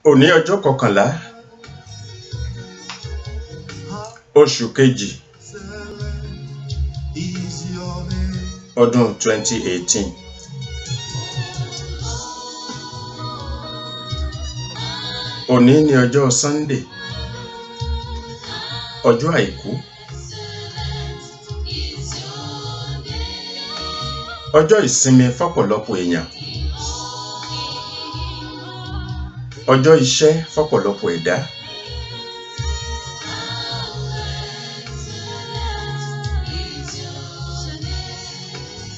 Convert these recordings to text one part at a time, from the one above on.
Òní ọjọ́ 11 oṣù kejì ọdún 2018. Òní ni ọjọ́ Sunday, ọjọ́ àìkú, ọjọ́ ìsinmi fọ́pọ̀lọpọ̀ èèyàn, ọjọ́ iṣẹ́ fọ́pọ̀lọpọ̀ ẹ̀dá.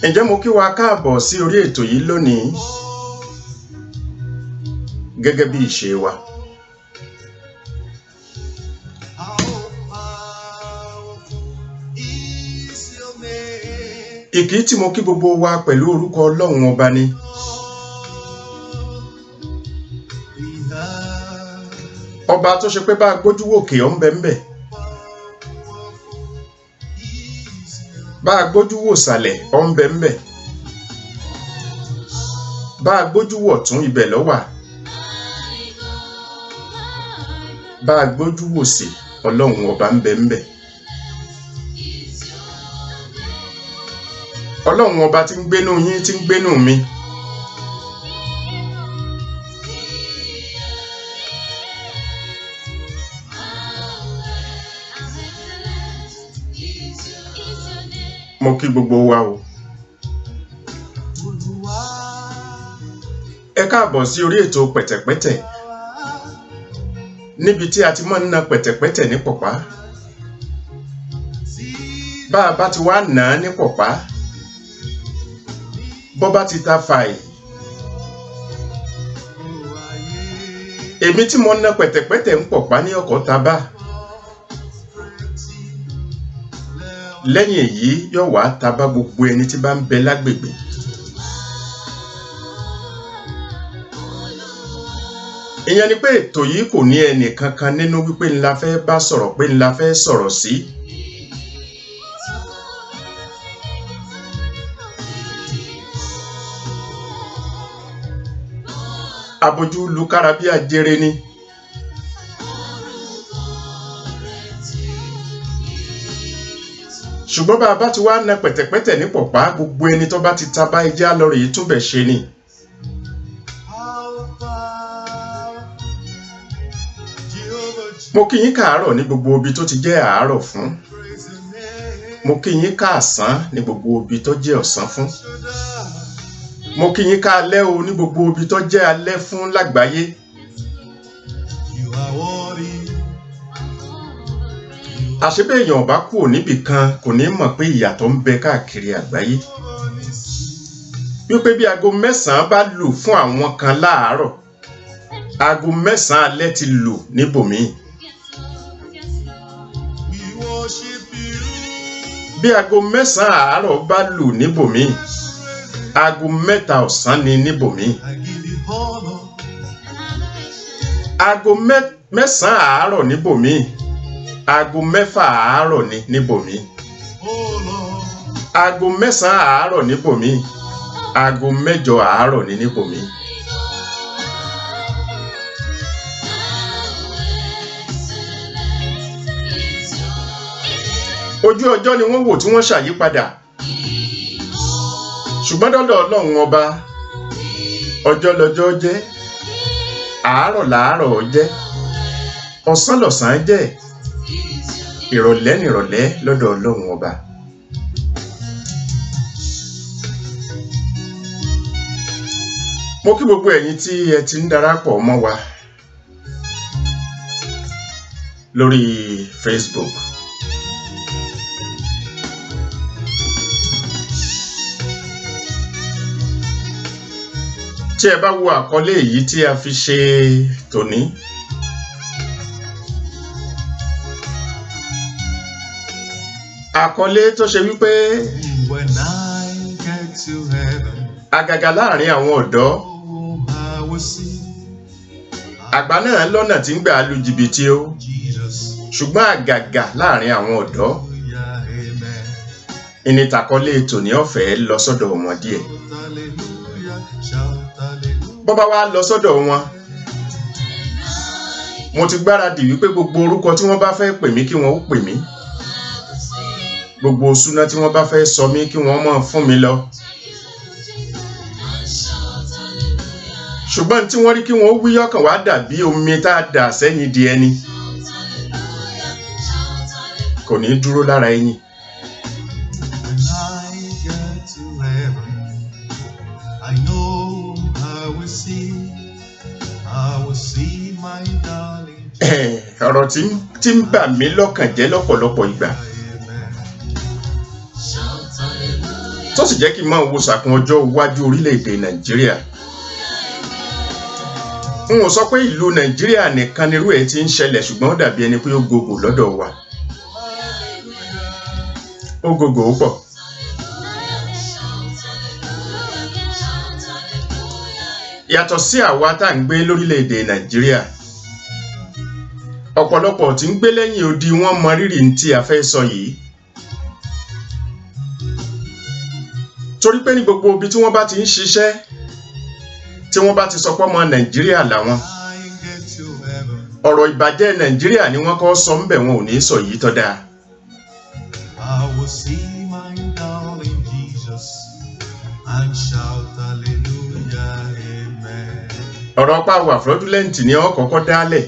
Ǹjẹ́ mo kí wa káàbọ̀ sí orí ètò yìí lónìí gẹ́gẹ́ bí ìṣe wa. Ìkí tí mo kí gbogbo wa pẹ̀lú orúkọ Ọlọ́run ọba ni. Ọba tó ṣe pé bá gbójú wòkè ọ̀ ń bẹ ńbẹ̀, bá gbójú wò sàlẹ̀ ọ̀ ń bẹ ńbẹ̀, bá gbójú wò tún ibẹ̀ ló wà, bá gbójú wò sí Ọlọ́run ọba ń bẹ ńbẹ̀. Ọlọ́run ọba tí ń gbénú yín, tí ń gbénú mi. Mo kí gbogbo wa o. Ẹ káàbọ̀ sí orí ètò pẹ̀tẹ̀pẹ̀tẹ̀, níbi tí a ti máa ń na pẹ̀tẹ̀pẹ̀tẹ̀ ní pọ̀pá. Bá a bá ti wá nà á ní pọ̀pá, bọ́ bá ti ta fàì. Èmi tí mo na pẹ̀tẹ̀pẹ̀tẹ̀ ń pọ̀pá ní ọkọ̀ tabá. Lẹ́yìn èyí yóò wá tabá gbogbo ẹni tí bá ń bẹ lágbègbè. Ìyẹn ni pé ètò yìí kò ní ẹnì kankan nínú wípé ńlá fẹ́ bá sọ̀rọ̀ pé ńlá fẹ́ sọ̀rọ̀ sí. Abojú lukára bí ajere ni. Ṣùgbọ́n bá a bá ti wá na pẹ̀tẹ̀pẹ̀tẹ̀ ní pọ̀pá, gbogbo ẹni tó bá ti tabá ẹjẹ́ alọ́rọ̀ yìí túnbẹ̀ ṣe ni. Mo kí yín káàárọ̀ ní gbogbo ibi tó ti jẹ́ àárọ̀ fún. Mo kí yín káàsán ní gbogbo ibi tó jẹ́ ọ̀sán fún. Mo kí yín káalẹ́ o ní gbogbo ibi tó jẹ́ alẹ́ fún lágbàáyé. Àṣebẹ́ èèyàn bá kúrò níbì kan kò ní mọ̀ pé ìyàtọ̀ ń bẹ káàkiri àgbáyé. Wípé bí aago 9 bá lù fún àwọn kan láàárọ̀, aago 9 alẹ́ ti lù níbòmíì. Bí aago 9 àárọ̀ bá lù níbòmíì, aago 3 ọ̀sán ni níbòmíì. Aago 9 àárọ̀ níbòmíì, aago 6 àárọ̀ ni níbòmíì. Aago 9 àárọ̀ níbòmíì, aago 8 àárọ̀ ni níbòmíì. Ojú ọjọ́ ni wọ́n wò tí wọ́n ṣàyípadà. Ṣùgbọ́n dọ́dọ̀ Ọlọ́run ọba, ọjọ́ lọ́jọ́ jẹ́, àárọ̀ làárọ̀ jẹ́, ọ̀sán lọ̀sán jẹ́, ìrọ̀lẹ́ nìrọ̀lẹ́ lọ́dọ̀ Ọlọ́run ọba. Mo kí gbogbo ẹ̀yin tí ẹ ti ń darapọ̀ mọ́ wa lórí Facebook. Tí ẹ bá wo àkọlé èyí tí a fi ṣe tòní, àkọlé tó ṣe wípé àgàgà láàrin àwọn ọ̀dọ́, àgbà náà lọ́nà tí ń gbà lu jìbìtì o, ṣùgbọ́n àgàgà láàrin àwọn ọ̀dọ́ ìnìtàkọlé tòní ọ̀fẹ́ lọ sọ́dọ̀ wọn díẹ̀. bó bá wá lọ sọ́dọ̀ wọn mo ti gbáradì wípé gbogbo orúkọ tí wọ́n bá fẹ́ pè mí kí wọ́n ó pè mí, gbogbo súná tí wọ́n bá fẹ́ sọ mí kí wọ́n máa fún mi lọ. ṣùgbọ́n tí wọ́n rí kí wọ́n wí ọkàn wá dàbí omi tá a dà sẹ́yìn di ẹni, kò ní dúró lára ẹ̀yin. ọ̀rọ̀ tí ń bà mí lọ́kàn jẹ́ lọ́pọ̀lọpọ̀ ìgbà tó sì jẹ́ kí n máa wo sàkún ọjọ́ iwájú orílẹ̀-èdè Nàìjíríà. n ò sọ pé ìlú Nàìjíríà nìkan nírú ẹ̀ tí ń ṣẹlẹ̀, ṣùgbọ́n ó dàbí ẹni pé ó gògò lọ́dọ̀ wa, ó gògò ó pọ̀. yàtọ̀ sí àwa tá à ń gbé lórílẹ̀-èdè Nàìjíríà, ọ̀pọ̀lọpọ̀ tí ń gbé lẹ́yìn odi wọ́n mọ rírì tí a fẹ́ sọ yìí, torí pé ní gbogbo ibi tí wọ́n bá ti ń ṣiṣẹ́, tí wọ́n bá ti sọ pé ọmọ Nàìjíríà làwọn, ọ̀rọ̀ ìbàjẹ́ Nàìjíríà ni wọ́n kọ́ sọ ń bẹ̀, wọn ò ní sọ yìí tó dáa. ọ̀rọ̀ pa wà fraudulent ni wọ́n kọ́kọ́ dálẹ̀,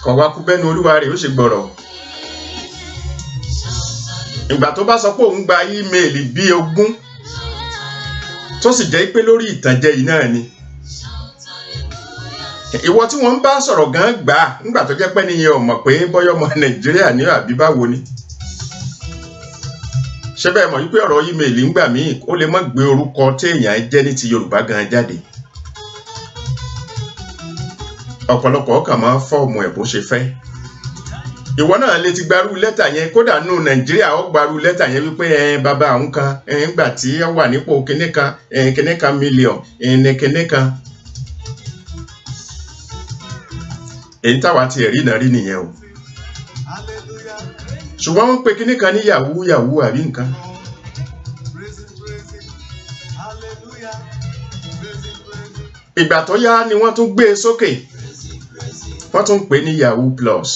kọ̀ wá kú bẹ́nu olúwa rẹ̀ ó ṣe gbọ̀rọ̀. ìgbà tó bá sọ pé òun gba ímeèlì bíi 20 tó sì jẹ́ pé lórí ìtànjẹ yìí náà ni, ìwọ tí wọ́n ń bá sọ̀rọ̀ gan gbà á nígbà tó jẹ́ pé nìyẹn ò mọ̀ pé bọ́yọ́ ọmọ Nàìjíríà ní àbí báwo ni. ṣé bẹ́ẹ̀ mọ̀ wípé ọ̀rọ̀ ímeèlì ń gbà míì ó lè má gbé orúkọ téèyàn jẹ́ ní ti Yorùbá gan jáde. ọ̀pọ̀lọpọ̀ ọkàn máa ń fọ́ọ̀mù ẹ̀ bó ṣe fẹ́. ìwọ náà lè ti gbarú lẹ́tà yẹn, kódà nù Nàìjíríà ó gbarú lẹ́tà yẹn wípé bàbá àwọn kan ńgbà tí ó wà nípò kinní kan mílíọ̀n kinní kan. èyí táwa ti ẹ̀rí náà rí nìyẹn o. ṣùgbọ́n wọ́n pe kinní kan ní yahoo yahoo àbí nǹkan. ìgbà tó yá ni wọ́n tún gbé e sókè, wọ́n tún pè ní Yahoo Plus.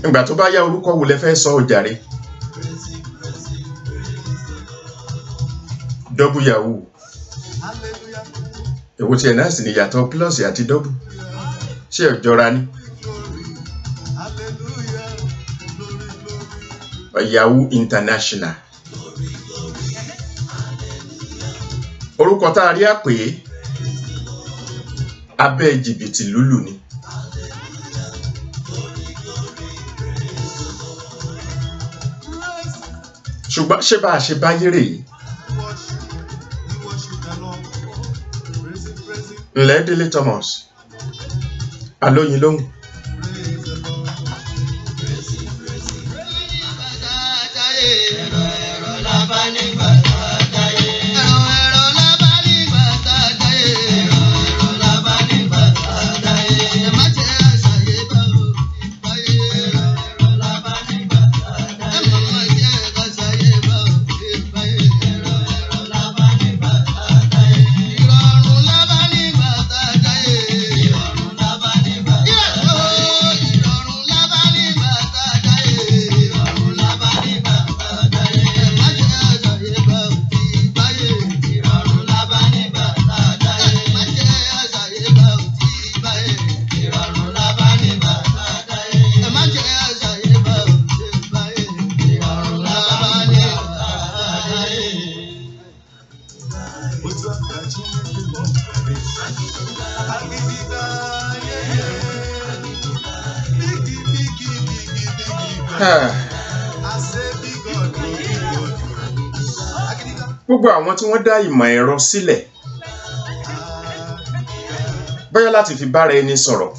ìgbà tó bá yá orúkọ wo lẹ fẹ́ sọ ọjàre? Double Yahoo. èwo tí ẹ̀ náà sì ní yàtọ̀ plus àti double, ṣé ẹ̀ jọra ni? Yahoo International. orúkọ tá a rí àpè abẹ́ jìbìtì lúlù ni. ṣùgbọ́n ṣé bá a ṣe báyé rè é? ǹlẹ́ Délé Thomas alóyin lóhùn. gbogbo àwọn tí wọ́n dá ìmọ̀ ẹ̀rọ sílẹ̀ bóyá láti fi bára ẹni sọ̀rọ̀,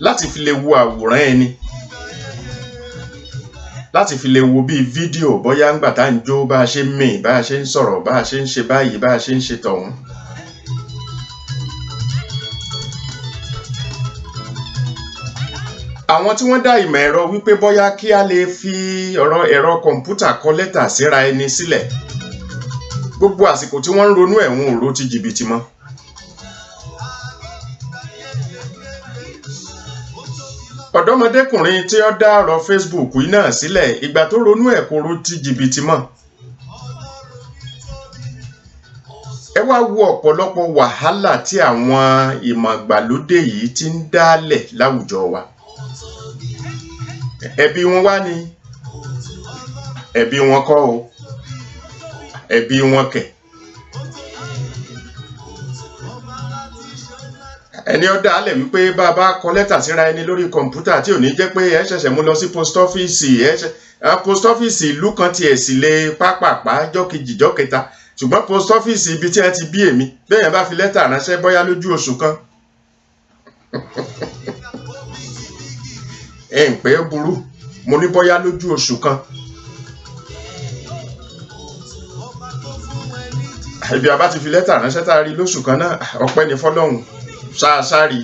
láti fi lè wo àwòrán ẹni, láti fi lè wo bí fídíò bóyá ńgbà tá ń jó, bá a ṣe ń mì, bá a ṣe ń sọ̀rọ̀, bá a ṣe ń ṣe báyìí, bá a ṣe ń ṣe tọ̀hún. àwọn tí wọ́n dá ìmọ̀ ẹ̀rọ wípé bóyá kí a lè fi ẹ̀rọ kọ̀ǹpútà kọ lẹ́tà síra ẹni sílẹ̀, gbogbo àsìkò tí wọ́n ń ronú ẹ̀ wọn ò ro ti jìbìtì mọ́. ọ̀dọ́mọdékùnrin tí ó dá ọ̀rọ̀ Facebook yìí náà sílẹ̀ ìgbà tó ronú ẹ̀ kò ro ti jìbìtì mọ́. ẹ wá wo ọ̀pọ̀lọpọ̀ wàhálà tí àwọn ìmọ̀ ìgbàlódé yìí ti ń dálẹ̀ láwùjọ wa. ẹbí wọn wá ní ẹbí wọn kọ́ o ẹbí wọn kẹ̀. ẹni ó dálẹ̀ wípé bàbá kọ lẹ́tà síra ẹni lórí kọ̀ǹpútà tí ò ní jẹ́ pé ẹ ṣẹ̀ṣẹ̀ mú lọ sí post office ìlú kan tiẹ̀ sì lè pápápá jọ́ kejì jọ́ kẹta ṣùgbọ́n post office ibi tí wọ́n ti bí èmi bẹ́ẹ̀ bá fi lẹ́tà ránṣẹ́ bóyá lójú oṣù kan. ẹ ń pé burú mo ní bóyá lójú oṣù kan. ibi àbá ti fi lẹ́tà ránṣẹ́ tá a rí lóṣù kan náà ọpẹ́ ní fọ́lọ́hun ṣáàṣáàrí.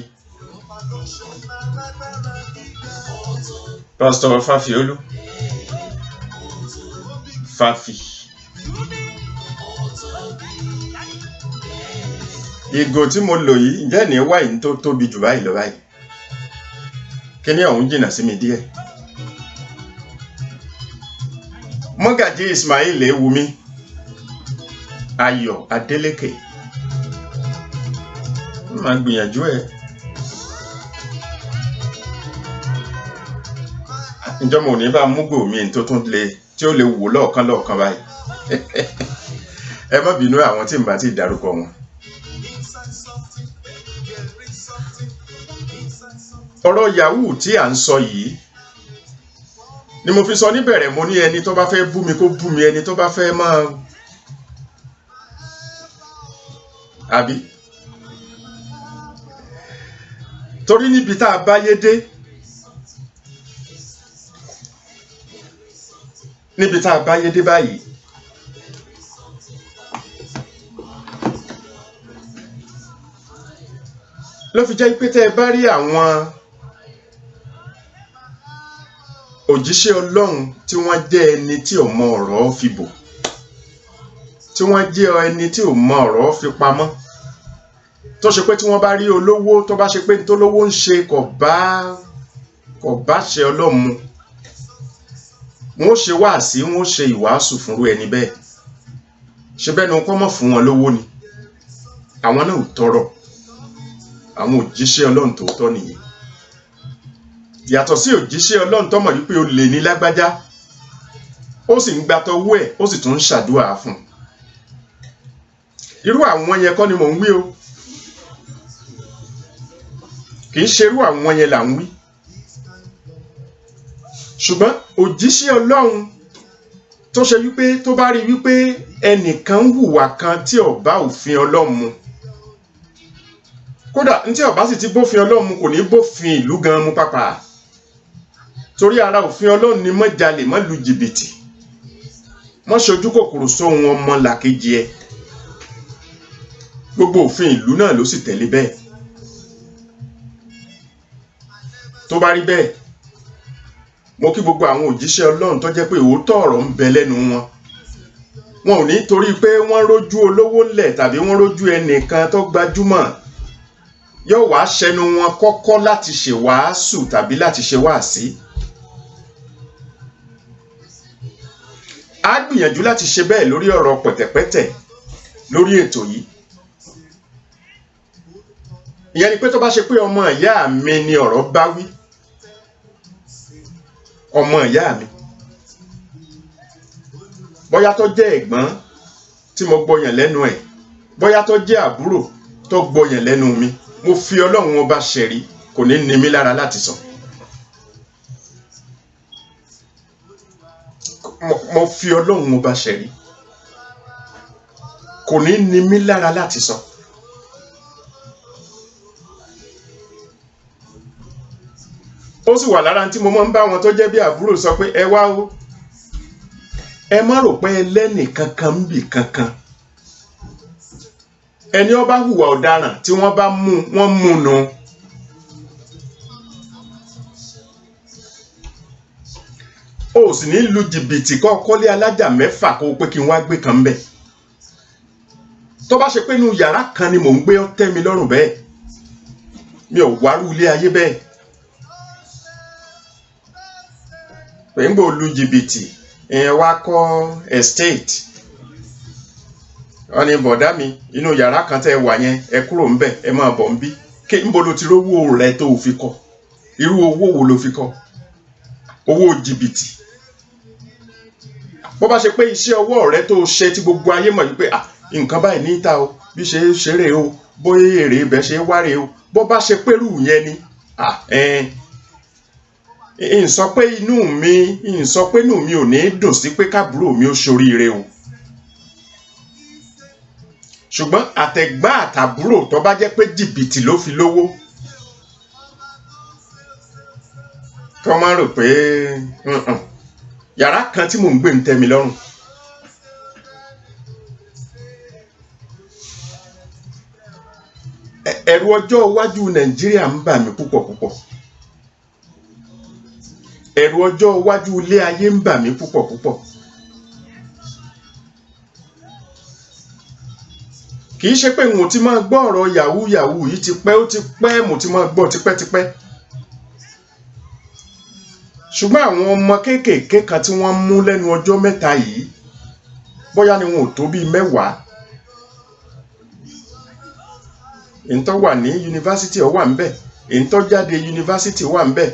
Pastor Fafiolu Fafi ìgò tí mo lò yìí ǹjẹ́ ní wáìnì tó tóbi jù báyìí lọ báyìí kíní ọ̀hún jìnnà sí mi díẹ̀. Mọ́gàjí Ismail Ewumi Ayọ̀ Adélékè máa gbìyànjú ẹ̀. ǹjọ́ mo ní bá múgò mi tó tún lè tí ó lè wò lọ́ọ̀kan báyìí. ẹ má bínú àwọn tí n bá ti dárúkọ wọn. ọ̀rọ̀ yahoo tí à ń sọ yìí ni mo fi sọ níbẹ̀rẹ̀ mo ní ẹni tó bá fẹ́ bú mi kó bú mi ẹni tó bá fẹ́ máa àbí torí níbi tá a bá yé dé báyìí ló fi jẹ́ pé tẹ́ ẹ bá rí àwọn òjíṣẹ́ Ọlọ́run tí wọ́n jẹ́ ẹni tí ò mọ ọ̀rọ̀ fi bò tí wọ́n jẹ́ ẹni tí ò mọ ọ̀rọ̀ fi pamọ́ tó ṣe pé tí wọ́n bá rí olówó tó bá ṣe pé tó lówó ń ṣe kò bá ṣe Ọlọ́run mu wọ́n ṣe wáàsí wọ́n ṣe ìwàásù fúnrú ẹni bẹ́ẹ̀ ṣe bẹ́ẹ̀ ni wọ́n kọ́ mọ̀ fún wọn lówó ni àwọn náà ò tọrọ àwọn òjíṣẹ́ Ọlọ́run tòótọ́ nìyẹn yàtọ̀ sí òjíṣẹ́ Ọlọ́run tó mọ̀ wípé ó lè ní lágbájá ó sì ń gbàtọ̀ owó ẹ̀ ó sì tún ń ṣàdúrà fún irú àwọn yẹn kọ́ ni mò ń wí o kì í ṣe irú àwọn yẹn là ń wí ṣùgbọ́n òjíṣẹ́ Ọlọ́run tó ṣe wípé tó bá rí wípé ẹnìkan hùwà kan tí ò bá òfin Ọlọ́run mu kódà ntí ó bá sì ti bófin Ọlọ́run mu kò ní bófin ìlú gan mu pàpà torí ara òfin Ọlọ́run ni mọ́ jalè mọ́ lu jìbìtì mọ́ ṣojú kòkòrò sóhun ọmọ làkejì ẹ gbogbo òfin ìlú náà ló sì tẹ̀lé bẹ́ẹ̀ tó bá rí bẹ́ẹ̀ mo kí gbogbo àwọn òjíṣẹ́ Ọlọ́run tó jẹ́ pé òótọ́ ọ̀rọ̀ ń bẹ lẹ́nu wọn ò ní torí pé wọ́n rójú olówó ńlẹ̀ tàbí wọ́n rójú ẹnìkan tó gbajúmọ̀ yóò wá ṣẹnu wọn kọ́kọ́ láti ṣe wàásù tàbí láti ṣe wàásí. a gbìyànjú láti ṣe bẹ́ẹ̀ lórí ọ̀rọ̀ pẹ̀tẹ̀pẹ̀tẹ̀ lórí ètò yìí. ìyẹn ni pé tó bá ṣe pé ọmọ ìyá mi ni ọ̀rọ̀ bá wí ọmọ ìyá mi bóyá tó jẹ́ ẹ̀gbọ́n tí mo gbọ́yàn lẹ́nu ẹ̀ bóyá tó jẹ́ àbúrò tó gbọ́yàn lẹ́nu mi mo fi Ọlọ́run ọba ṣẹ̀rí kò ní ní mi lára láti sọ. mo fi Ọlọ́run ọba ṣẹ̀rí kò ní ní mi lára láti sọ. ó sì wà lára tí mo máa ń bá wọn tó jẹ́ bí àbúrò sọ pé ẹ wá o ẹ má rò pé ẹlẹ́nì kankan ń bì kankan ẹni ó bá hùwà ọ̀daràn tí wọ́n bá mú wọ́n mú nù. o sì ní lu jìbìtì kọ́ kọ́lé alájà 6 kó o pé kí n wá gbé kan bẹ̀ tó bá ṣe pé inú yàrá kan ni mò ń gbé ó tẹ́ mi lọ́rùn bẹ́ẹ̀ mi ò wárú ilé ayé bẹ́ẹ̀ pé ń gbò lu jìbìtì èèyàn wá kọ́ estate wọ́n ní bọ̀dá mi inú yàrá kan tẹ́ wà yẹn ẹ kúrò ń bẹ̀ ẹ máa bọ̀ ń bí kí ń bo lo ti rówó rẹ tó fi kọ́ irú owó wo ló fi kọ́ owó jìbìtì bó bá ṣe pé iṣẹ́ ọwọ́ rẹ tó ṣe tí gbogbo ayé mọ̀ wípé nǹkan báyìí ní ìta o bí ṣe ṣeré o bóyá èrè ibẹ̀ ṣe wáré o bó bá ṣe pérù yẹn ni n sọ pé inú mi ò ní dùn sí pé kábúrò mi ó ṣoríire o ṣùgbọ́n àtẹ̀gbọ́n àtàbúrò tó bá jẹ́ pé jìbìtì ló fi lówó kí wọ́n máa rò pé yàrá kan tí mò ń gbé ń tẹ́ mi lọ́rùn ẹ̀rù ọjọ́ iwájú Nàìjíríà ń bà mí púpọ̀ púpọ̀ ẹ̀rù ọjọ́ iwájú ilé ayé ń bà mí púpọ̀ púpọ̀ kì í ṣe pé mo ti máa gbọ́ ọ̀rọ̀ yahoo yahoo yìí ti pẹ́ mo ti máa gbọ́ tipẹ́tipẹ́ ṣùgbọ́n àwọn ọmọ kéékèèké kan tí wọ́n mú lẹ́nu ọjọ́ mẹ́ta yìí bóyá ni wọn ò tó bíi 10 èyí tó wà ní yunifásitì ó wà ń bẹ̀ èyí tó jáde yunifásitì wà ń bẹ̀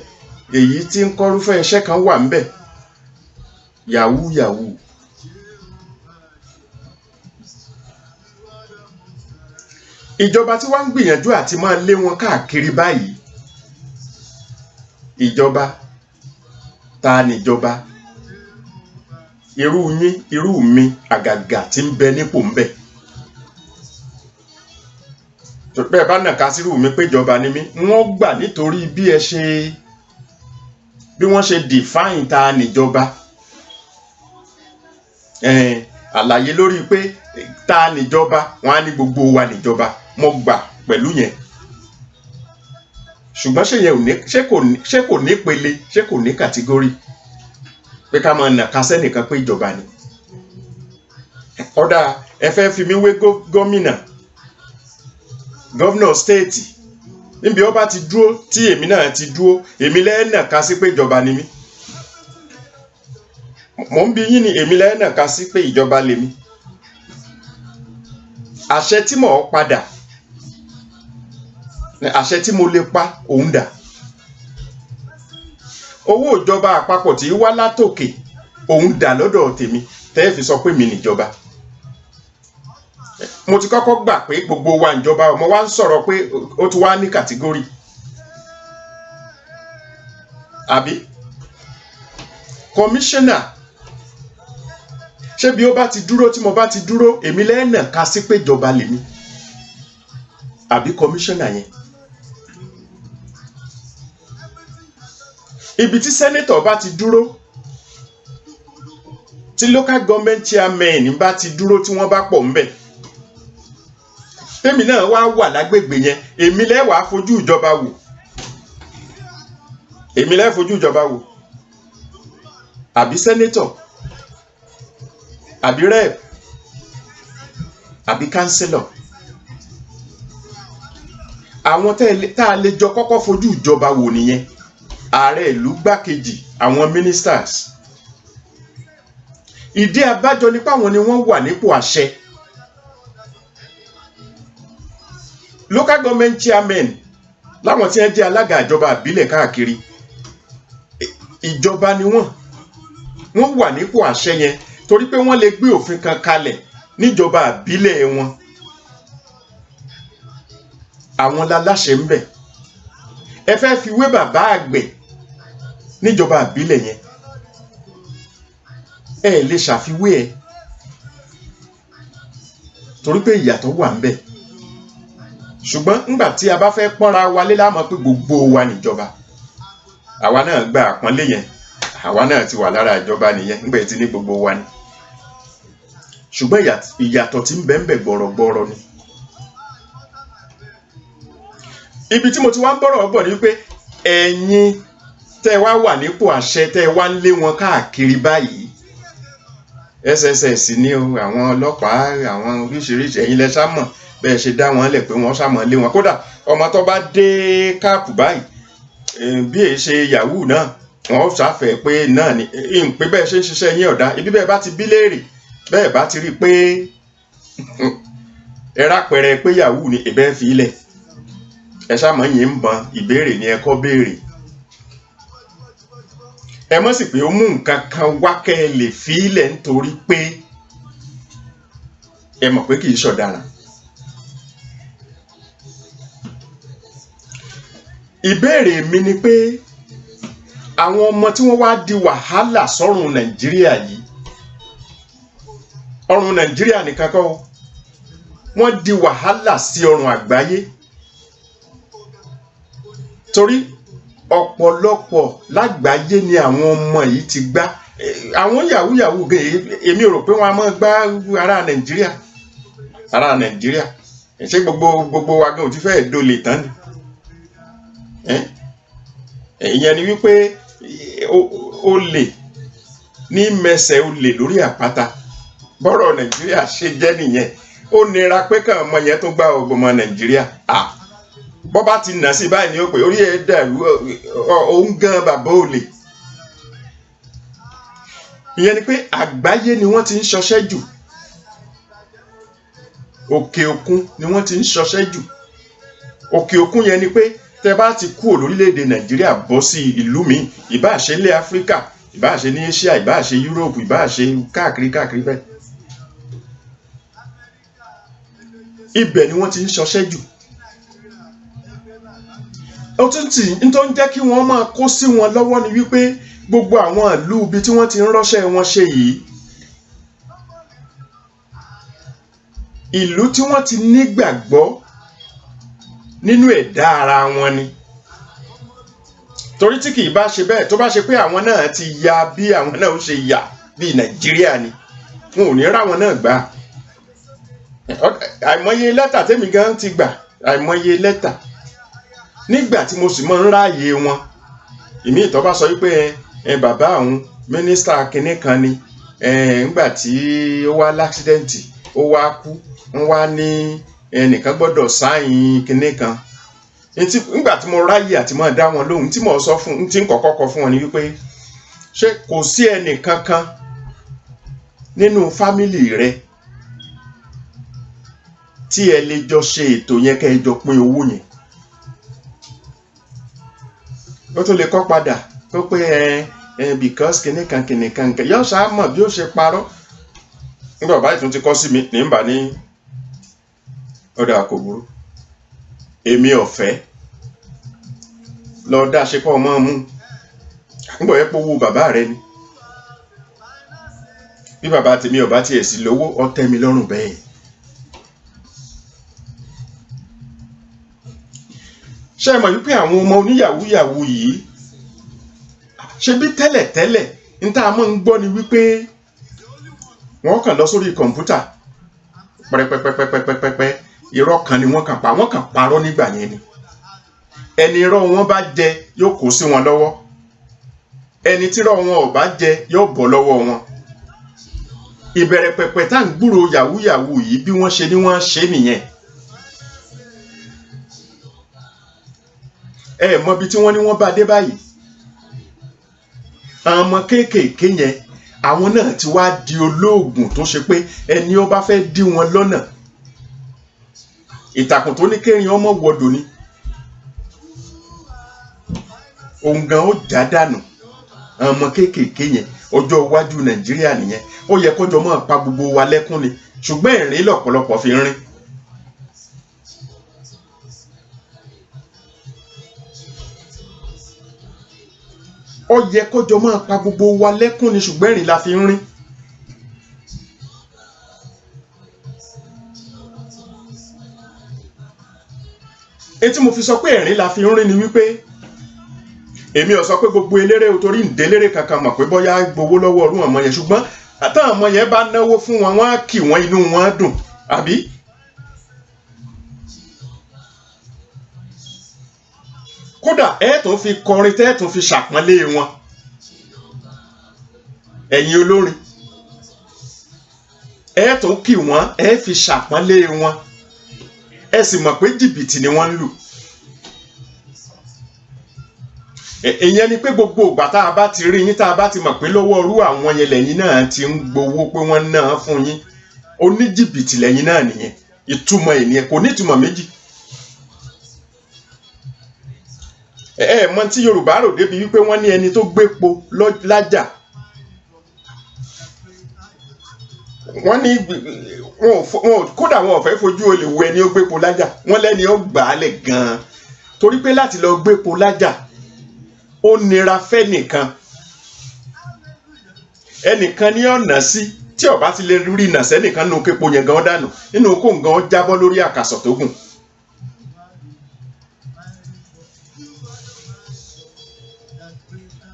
èyí tí ń kọ́rúfẹ́ iṣẹ́ kan wà ń bẹ̀ yahoo yahoo ìjọba tí wọ́n ń gbìyànjú àti máa lé wọn káàkiri báyìí ìjọba ta níjọba irú yín irú mi àgàgà tí ń bẹ nípò ń bẹ tó bẹ́ẹ̀ bá nàka sírù mi pé ìjọba ni mí wọ́n gbà nítorí bí wọ́n ṣe define ta níjọba àlàyé lórí pé ta níjọba wọ́n á ní gbogbo wa níjọba mo gbà pẹ̀lú yẹn ṣùgbọ́n ṣé kò ní pele ṣé kò ní kàtígórì pé ká máa nàka sẹ́nìkan pé ìjọba ni ọ̀dà ẹ fẹ́ fi mí wé gọ́vnọ̀ stéètì níbi ó bá ti dúró tí èmi náà ti dúró èmi lẹ́ẹ̀nàka sí pé ìjọba ni mí mò ń bi yín ni èmi lẹ́ẹ̀nàka sí pé ìjọba lèmi àṣẹ tí mò ń padà àṣẹ tí mo lè pa òun dà owó ìjọba àpapọ̀ tí wá látòkè òun dà lọ́dọ̀ tèmi tẹ́ fi sọ pé mi níjọba mo ti kọ́kọ́ gbà pé gbogbo wa níjọba mo wá ń sọ̀rọ̀ pé ó ti wá ní kàtígórì àbí kọmíṣánná ṣé bí ó bá ti dúró tí mo bá ti dúró èmi lẹ́ẹ̀nà ká sí pé ìjọba lèmi àbí kọmíṣánná yẹn ibi tí sẹ́nétọ̀ bá ti dúró tí local government chairman bá ti dúró tí wọ́n bá pọ̀ ńbẹ̀ tèmi náà wá wà lágbègbè yẹn èmi lẹ́wàá fojú ìjọba wò àbí sẹ́nétọ̀ àbí rep àbí kánsílọ̀ àwọn tá a lè jọ kọ́kọ́ fojú ìjọba wò nìyẹn ààrẹ ìlú gbákejì àwọn ministers ìdí abájọ nípa àwọn ni wọ́n wà nípò àṣẹ local government chairman láwọn tí wọ́n jẹ́ alága ìjọba ìbílẹ̀ káàkiri ìjọba ni wọ́n wà nípò àṣẹ yẹn torí pé wọ́n lè gbé òfin kan kalẹ̀ níjọba ìbílẹ̀ wọn àwọn láláṣẹ ń bẹ ẹ fẹ́ fi wé bàbá àgbẹ̀ níjọba ìbílẹ̀ yẹn ẹ lè ṣàfiwé ẹ torí pé ìyàtọ̀ wà ń bẹ ṣùgbọ́n ńgbà tí a bá fẹ́ pọ́nra wa lé láàmú pé gbogbo wa níjọba àwa náà gba àpọ́nlé yẹn àwa náà ti wà lára ìjọba nìyẹn ńgbà tí ní gbogbo wa ni ṣùgbọ́n ìyàtọ̀ tí ń bẹ ń bẹ gbọ̀rọ̀gbọ̀rọ̀ ni ibi tí mo ti wá ń bọ̀rọ̀ bọ̀ ni pé ẹ̀yin tẹ́ wá wà nípò àṣẹ tẹ́ wá ń lé wọn káàkiri báyìí SSS ní o àwọn ọlọ́pàá àwọn oríṣiríṣi ẹ̀yin lẹ sá mọ̀ bẹ́ẹ̀ ṣe dá wọn lẹ̀ pé wọ́n sá mọ̀ lé wọn kódà ọmọ tó bá dé káàpù báyìí bí èyí ṣe yahoo náà wọ́n ṣàfẹ́ pé náà ni pé bẹ́ẹ̀ ṣe ń ṣiṣẹ́ yín ọ̀dà ibi bẹ́ẹ̀ bá ti bí léèrè bẹ́ẹ̀ bá ti rí i pé ẹ rápẹrẹ pé yahoo ni ìbẹ́ fi ilẹ̀ ẹ sá mọ̀ yín ń bọn ìbéèrè ni ẹ kọ́ béèrè ẹ mọ̀ sí pé ó mú nǹkan kan wá kẹ́ ẹ lè fi ilẹ̀ nítorí pé ẹ mọ̀ pé kì í ṣọ̀daràn. ìbéèrè mi ni pé àwọn ọmọ tí wọ́n wá di wàhálà sọ́run Nàìjíríà yìí ọrùn Nàìjíríà nìkan kọ́ wọ́n di wàhálà sí ọrùn àgbáyé torí ọ̀pọ̀lọpọ̀ lágbàáyé ni àwọn ọmọ yìí ti gbá àwọn yahoo gan èmi rò pé wọ́n á máa gbá ará Nàìjíríà ṣé gbogbo wa gan ò ti fẹ́ẹ̀ dolè tán ni ìyẹn ni wípé olè ní mẹsẹ̀ olè lórí àpáta bọ́rọ̀ Nàìjíríà ṣe jẹ́ nìyẹn ó nira pé káwọn ọmọ yẹn tó gbá ọgbọmọ Nàìjíríà bọ́ bá ti nà sí báyìí ni ó pè orí ẹ̀ dàrú òun gan bàbá olè ìyẹn ni pé àgbáyé ni wọ́n ti ń ṣọṣẹ́ jù òkè òkun ni wọ́n ti ń ṣọṣẹ́ jù òkè òkun yẹn ni pé tẹ bá ti kúrò lórílẹ̀‐èdè Nàìjíríà bọ́ sí ìlú mi ìbáà ṣe ilẹ̀ Áfíríkà ìbáà ṣe ní Asia ìbáà ṣe Europe ìbáà ṣe káàkiri bẹ́ẹ̀ ibẹ̀ ni wọ́n ti ń ṣọṣẹ́ jù ó tún tì ń tó ń jẹ́ kí wọ́n máa kó sí wọn lọ́wọ́ ni wípé gbogbo àwọn ìlú ibi tí wọ́n ti ń rọ́ṣẹ́ wọn ṣe yìí ìlú tí wọ́n ti nígbàgbọ́ nínú ẹ̀dá ara wọn ni torí tí kì í bá ṣe bẹ́ẹ̀ tó bá ṣe pé àwọn náà ti ya bí àwọn náà ó ṣe yà bí Nàìjíríà ni wọn ò ní ráwọn náà gbà àìmọye lẹ́tà tèmi gan ti gbà àìmọye lẹ́tà nígbà tí mo sì mọ ń ráàyè wọn ìmí ìtọ́ bá sọ wípé bàbá òun mínísítà kinní kan ni nígbà tí ó wá láksidẹ́ǹtì ó wá kú wọ́n wá ní ẹnìkan gbọ́dọ̀ sáyìn kinní kan nígbà tí mo ráyè àti máa dá wọn lóhùn tí mo sọ fún tí n kọ́kọ́ kọ fún wọn ni wípé ṣé kò sí ẹnìkankan nínú fámìlì rẹ tí ẹ lè jọ ṣe ètò yẹn kẹ́ ẹ jọ pín owó yẹn ó tún lè kọ́ padà tó pé because kinní kan yọ ṣáà mọ̀ bí ó ṣe parọ́ nígbà báyìí tún ti kọ́ sí mi nígbà ní ọ̀dà kò burú èmi ọ̀fẹ́ lọ dá ṣe kọ́ ọmọ mú nígbà yẹn pé owó bàbá rẹ ni bí bàbá tèmi ọba tiẹ̀ sí lówó ó tẹ́ mi lọ́rùn bẹ́ẹ̀. ṣé ẹ mọ̀ wípé àwọn ọmọ oníyàwó yìí ṣe bí tẹ́lẹ̀tẹ́lẹ̀ ní tá a máa ń gbọ́ ni wípé wọ́n kàn lọ sórí kọ̀ǹpútà pẹ́pẹ́pẹ́pẹ́pẹ́pẹ́ irọ́ kan ni wọ́n kàn parọ́ nígbà yẹn ni ẹni irọ́ wọn bá jẹ yóò kó sí wọn lọ́wọ́ ẹni tí irọ́ wọn ò bá jẹ yóò bọ́ lọ́wọ́ wọn ìbẹ̀rẹ̀ pẹ̀pẹ̀ tá à ń gbúrò yahoo yìí bí wọ́n ṣe ni wọ́n ṣe nìyẹn ẹ mọ ibi tí wọ́n ní wọ́n bá dé báyìí àwọn ọmọ kéékèèké yẹn àwọn náà ti wá di olóògùn tó ṣe pé ẹni ó bá fẹ́ dí wọn lọ́nà ìtàkùn tó ní kérin ọmọ wọdò ni òun gan ó já dànù àwọn ọmọ kéékèèké yẹn ọjọ́ iwájú Nàìjíríà nìyẹn ó yẹ kọjọ máa pa gbogbo wa lẹ́kún ni ṣùgbọ́n ẹ̀rín lọ́pọ̀lọpọ̀ fi rín. ó yẹ kọjọ máa pa gbogbo wa lẹ́kún ni ṣùgbọ́n ẹ̀rín la fi ń rín. etí mo fi sọ pé ẹ̀rín la fi ń rín ni wípé èmi ò sọ pé gbogbo eléré o torí ǹdéléré kankan mọ̀ pé bóyá gbowó lọ́wọ́ ọdún ọmọ yẹn ṣùgbọ́n àtàwọn ọmọ yẹn bá náwó fún wọn wọ́n á kì wọ́n inú wọn á dùn àbí. kódà ẹ tún fi kọrin tẹ́ tún fi ṣàpọ́nlé wọn ẹ̀yin olórin ẹ tó kì wọ́n ẹ fi ṣàpọ́nlé wọn ẹ sì mọ̀ pé jìbìtì ni wọ́n ń lù. ìyẹn ni pé gbogbo ìgbà tá a bá ti rí yín tá a bá ti mọ̀ pé lọ́wọ́ irú àwọn yẹn lẹ́yìn náà ti ń gbowó pé wọ́n náà fún yín oníjìbìtì lẹ́yìn náà nìyẹn. ìtumọ̀ ènìyàn kò ní ìtumọ̀ méjì. Mọ tí Yorùbá rò débi wípé wọ́n ní ẹni tó gbépo lájà wọ́n ní kódà wọn ò fẹ́ fojú olè wo ẹni ó gbépo lájà wọ́n lẹ́ni ó gbà á lẹ̀ gan-an torí pé láti lọ gbépo lájà ó nira fẹ́ nìkan ẹnìkan ní ọ̀nà sí tí ó bá ti lè rí ìnà sẹ́nìkan nínú képo yẹn gan dànù nínú kó nǹkan jábọ́ lórí àkàsọ̀ tó gùn.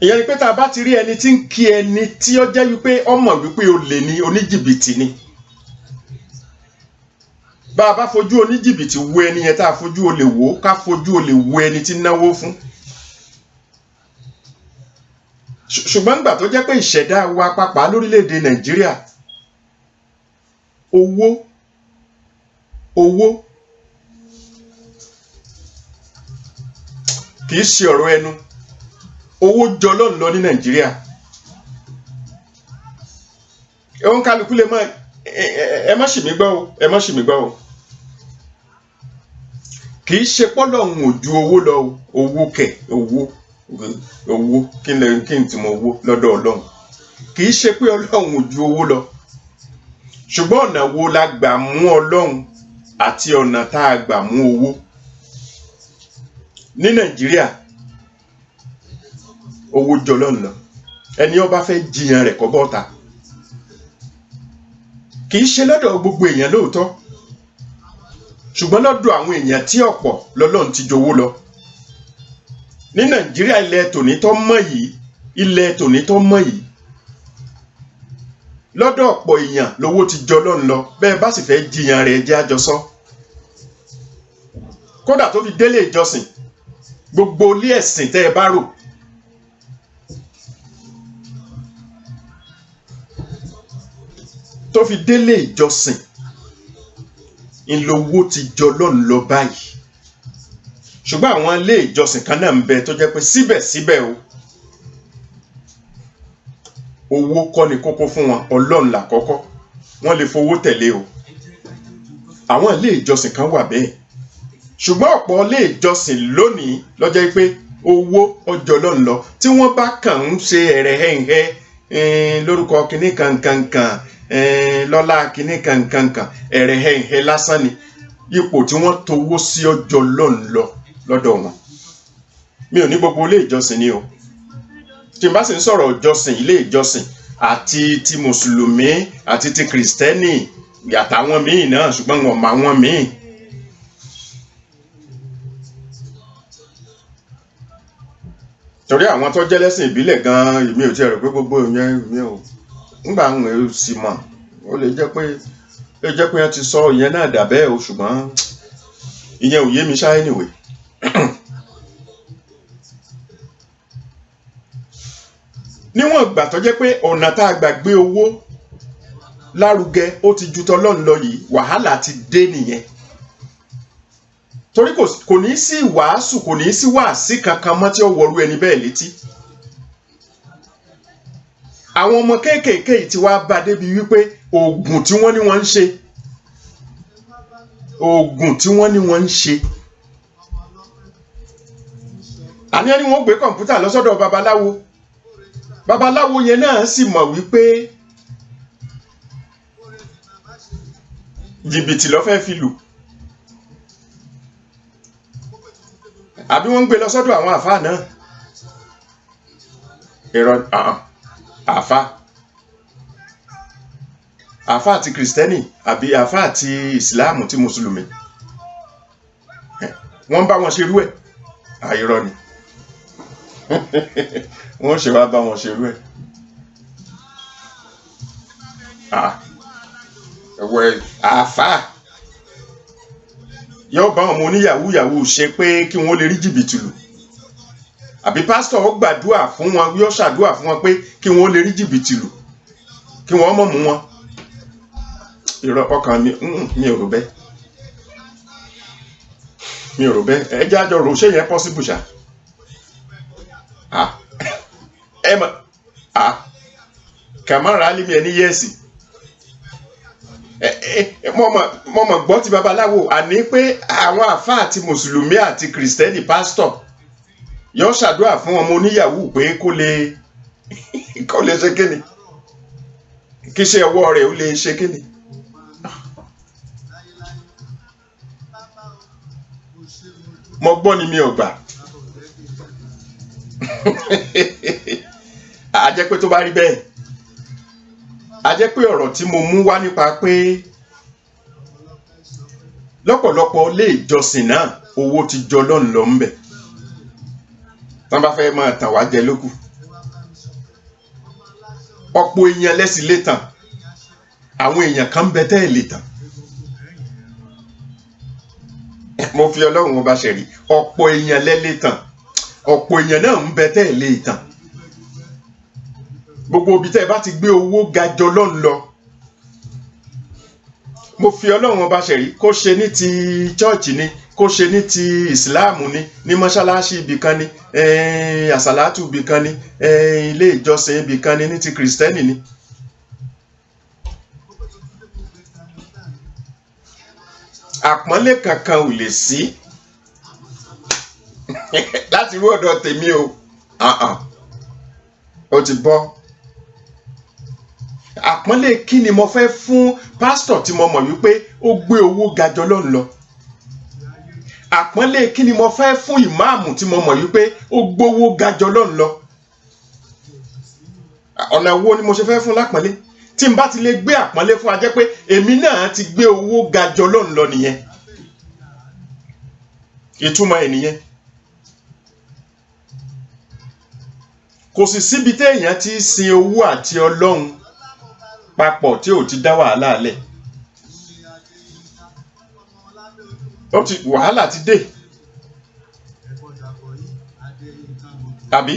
ìyẹn ni pé tá a bá ti rí ẹni tí ń kí ẹni tí ó jẹ́ wípé ọmọ wípé olè ni oníjìbìtì ni bá a bá fojú oníjìbìtì wo ẹni yẹn tá a fojú olè wò ká fojú olè wo ẹni tí náwó fún. ṣùgbọ́n nígbà tó jẹ́ pé ìṣẹ̀dá wa pàápàá lórílẹ̀‐èdè Nàìjíríà owó kì í ṣe ọ̀rọ̀ ẹnu owó jọlọ́n lọ ní Nàìjíríà ẹ̀wọ̀n kálukú lè mọ̀ ẹ má ṣì mí gbọ́ o ẹ má ṣì mí gbọ́ o kì í ṣe pọ́lọ́hún ò ju owó lọ owó kẹ̀ owó kí n tí mo owó lọ́dọ̀ Ọlọ́run kì í ṣe pé Ọlọ́run ò ju owó lọ ṣùgbọ́n ọ̀nà wo la gbà mú Ọlọ́run àti ọ̀nà tá a gbà mú owó ní Nàìjíríà. Owó jọlọ́n lọ ẹni ó bá fẹ́ jiyàn rẹ̀ kọ́ bọ́ta kì í ṣe lọ́dọ̀ gbogbo èèyàn lóòótọ́ ṣùgbọ́n lọ́dọ̀ àwọn èèyàn tí ọ̀pọ̀ lọ́lọ́run ti jowó lọ ní Nàìjíríà ilẹ̀ tònítọ́ mọ́ yìí lọ́dọ̀ ọ̀pọ̀ èèyàn lówó ti jọlọ́n lọ bẹ́ẹ̀ bá sì fẹ́ jiyàn rẹ̀ jẹ́ àjọsọ kódà tó fi délé ìjọsìn gbogbo ilé ẹ̀sìn tẹ́ ẹ bá rò tó fi délé ìjọsìn ìlówó ti jọlọ́n lọ báyìí ṣùgbọ́n àwọn ilé ìjọsìn kan náà ń bẹ tó jẹ́ pé síbẹ̀síbẹ̀ owó kọ́ ni kókó fún wọn Ọlọ́run làkọ́kọ́ wọ́n lè fowó tẹ̀lé o àwọn ilé ìjọsìn kan wà bẹ́ẹ̀ ṣùgbọ́n ọ̀pọ̀ ilé ìjọsìn lónìí ló jẹ́ pé owó ọjọ́lọ́n lọ tí wọ́n bá kàn ń ṣe ẹ̀rẹ̀hẹ̀hẹ̀ lórúkọ kìnnì kankankan lọ́lá kìnnì kankankan ẹ̀rẹ̀hẹ̀hẹ̀ lásán ni ipò tí wọ́n towó sí ọjọ́lọ́n lọ lọ́dọ̀ wọn. Mi ò ní gbogbo ilé ìjọsìn ni o tí n bá sì ń sọ̀rọ̀ ìjọsìn ilé ìjọsìn àti ti mùsùlùmí àti ti kìrìsìtẹ́nì àtàwọn míì náà ṣùgbọ́n wọn mọ àwọn míì. Torí àwọn tó jẹ́ lẹ́sìn ìbílẹ̀ gan-an èmi ò tiẹ̀ rò pé gbogbo ìyẹn mi ò ńgbà ń sì mọ̀ ó lè jẹ́ pé wọ́n ti sọ ìyẹn náà dà bẹ́ẹ̀ o ṣùgbọ́n ìyẹn ò yé mi ṣá anyway. Níwọ̀n ìgbà tó jẹ́ pé ọ̀nà tá a gbà gbé owó lárugẹ ó ti ju tọlọ́run lọ yìí wàhálà ti dé nìyẹn torí kò ní sí wàásù kò ní sí wàásì kankan mọ́ tí ó wọrú ẹni bẹ́ẹ̀ létí. Àwọn ọmọ kéékèèké tí wàá bá débi wípé oògùn tí wọ́n ní wọ́n ń ṣe àní ẹni wọ́n gbé kọ̀ǹpútà lọ́sọ́dọ̀ babaláwo yẹn náà sì mọ̀ wípé jìbìtì ló fẹ́ fi lù àbí wọ́n ń gbé lọ sọ́dọ̀ àwọn àfáà náà ẹ̀rọ àfáà ti kìrìsìtẹ́nì àbí àfáà ti ìsìláàmù ti mùsùlùmí wọ́n bá wọn ṣerú ẹ̀ àìrọ́ ni wọ́n ṣe wá bá wọn ṣerú ẹ̀ àfáà yóò bá ọmọ oníyàwó ṣe pé kí wọ́n lè rí jìbìtì lù àbí pásítọ̀ ó gbàdúrà fún wọn yóò ṣàdúrà fún wọn pé kí wọ́n lè rí jìbìtì lù kí wọ́n mọ̀ mú wọn irọ́ ọkàn mi ò rò bẹ́ẹ̀ mi ò rò bẹ́ẹ̀ ẹ jẹ́ àjọ rò ṣé yẹn possible ṣá ẹ mọ̀ Kamara Alimi ẹni yẹ́sì mo mọ̀ gbọ́ ti babaláwo àní pé àwọn àfáà àti mùsùlùmí àti kìrìsìtẹ́nì pásítọ̀ yóò ṣàdúrà fún ọmọ oníyàwó pé kó lè ṣe kíni kí iṣẹ́ ọwọ́ rẹ̀ ó lè ṣe kíni. mo gbọ́ ni mi ò gbà a jẹ́ pé tó bá rí bẹ́ẹ̀ a jẹ́ pé ọ̀rọ̀ tí mo mú wá nípa pé lọ́pọ̀lọpọ̀ ilé ìjọsìn náà owó ti jọ lọ́n lọ ń bẹ̀ tán bá fẹ́ máa tàn wá jẹ lókù ọ̀pọ̀ èèyàn lẹ́sìn lè tàn àwọn èèyàn kan bẹ tẹ́ ẹ̀ lè tàn mo fi Ọlọ́run ọba ṣẹ̀rí ọ̀pọ̀ èèyàn lẹ́ tàn ọ̀pọ̀ èèyàn náà ń bẹ tẹ́ ẹ̀ lè tàn gbogbo ibi tẹ́ ẹ bá ti gbé owó ga jọ lọ́n lọ mo fi Ọlọ́run ọba ṣẹ̀rí kó ṣe ní ti chọ́ọ̀chì ni kó ṣe ní ti ìsìláàmù ni ní mọ́ṣáláṣí ibì kan ni àsàlátù ibì kan ni ilé ìjọsìn ibì kan ni ní ti kìrìsìtẹ́nì ni. àpọ́nlé kankan ò lè sí láti rú ọ̀dọ̀ tèmi o ó ti bọ́. àpọ́nlé kí ni mo fẹ́ fún pásítọ̀ tí mo mọ̀ wípé ó gbé owó ga jọ lọ́n lọ. àpọ́nlé kí ni mo fẹ́ fún ìmáàmù tí mo mọ̀ wípé ó gbówó ga jọ lọ́n lọ. ọ̀nà wo ni mo ṣe fẹ́ fún lápọ́nlé tí n bá ti lè gbé àpọ́nlé fún a jẹ́ pé èmi náà ti gbé owó ga jọ lọ́n lọ nìyẹn. ìtumọ̀ ẹ̀ nìyẹn. kò sì síbi téèyàn ti sin owó àti Ọlọ́run papọ̀ tí ò ti dá wàhálà lẹ̀. wàhálà ti dé. àbí?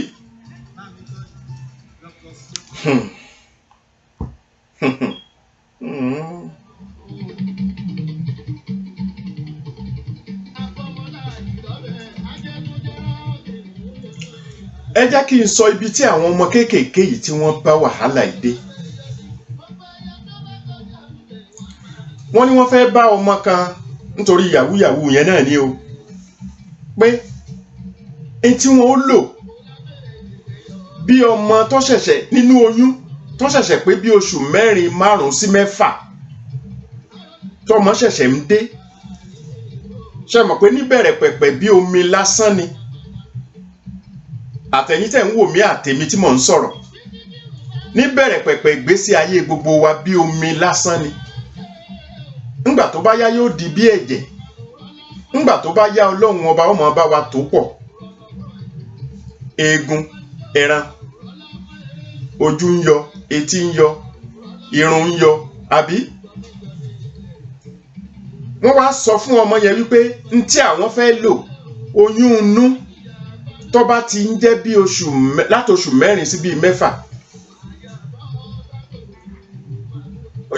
ẹ jẹ́ kí n sọ ibi tí àwọn ọmọ kéékèèké yìí tí wọ́n bá wàhálà yìí dé. wọ́n ní wọ́n fẹ́ bá ọmọ kan nítorí yahoo yẹn náà ni o pé etí wọn ó lò bí ọmọ tó ṣẹ̀ṣẹ̀ nínú oyún tó ṣẹ̀ṣẹ̀ pé bí oṣù 4, 5 sí 6 tọmọ ṣẹ̀ṣẹ̀ ń dé ṣe mọ̀ pé níbẹ̀rẹ̀ pẹ̀pẹ̀ bí omi lásán ni àtẹ̀yìn tẹ̀ ń wò mí àtèmi tí mò ń sọ̀rọ̀ níbẹ̀rẹ̀ pẹ̀pẹ̀ ìgbésí ayé gbogbo wa bí omi lásán ni. ńgbà tó bá yá yóò di bí ẹ̀jẹ̀ ńgbà tó bá yá Ọlọ́run ọba ọmọ bá wa tó pọ̀ eegun ẹran ojú ń yọ etí ń yọ irun ń yọ àbí. wọ́n wá sọ fún ọmọ yẹn wípé n tí àwọn fẹ́ lò oyún inú tó bá ti ń jẹ́ bí láti oṣù 4 sí bí 6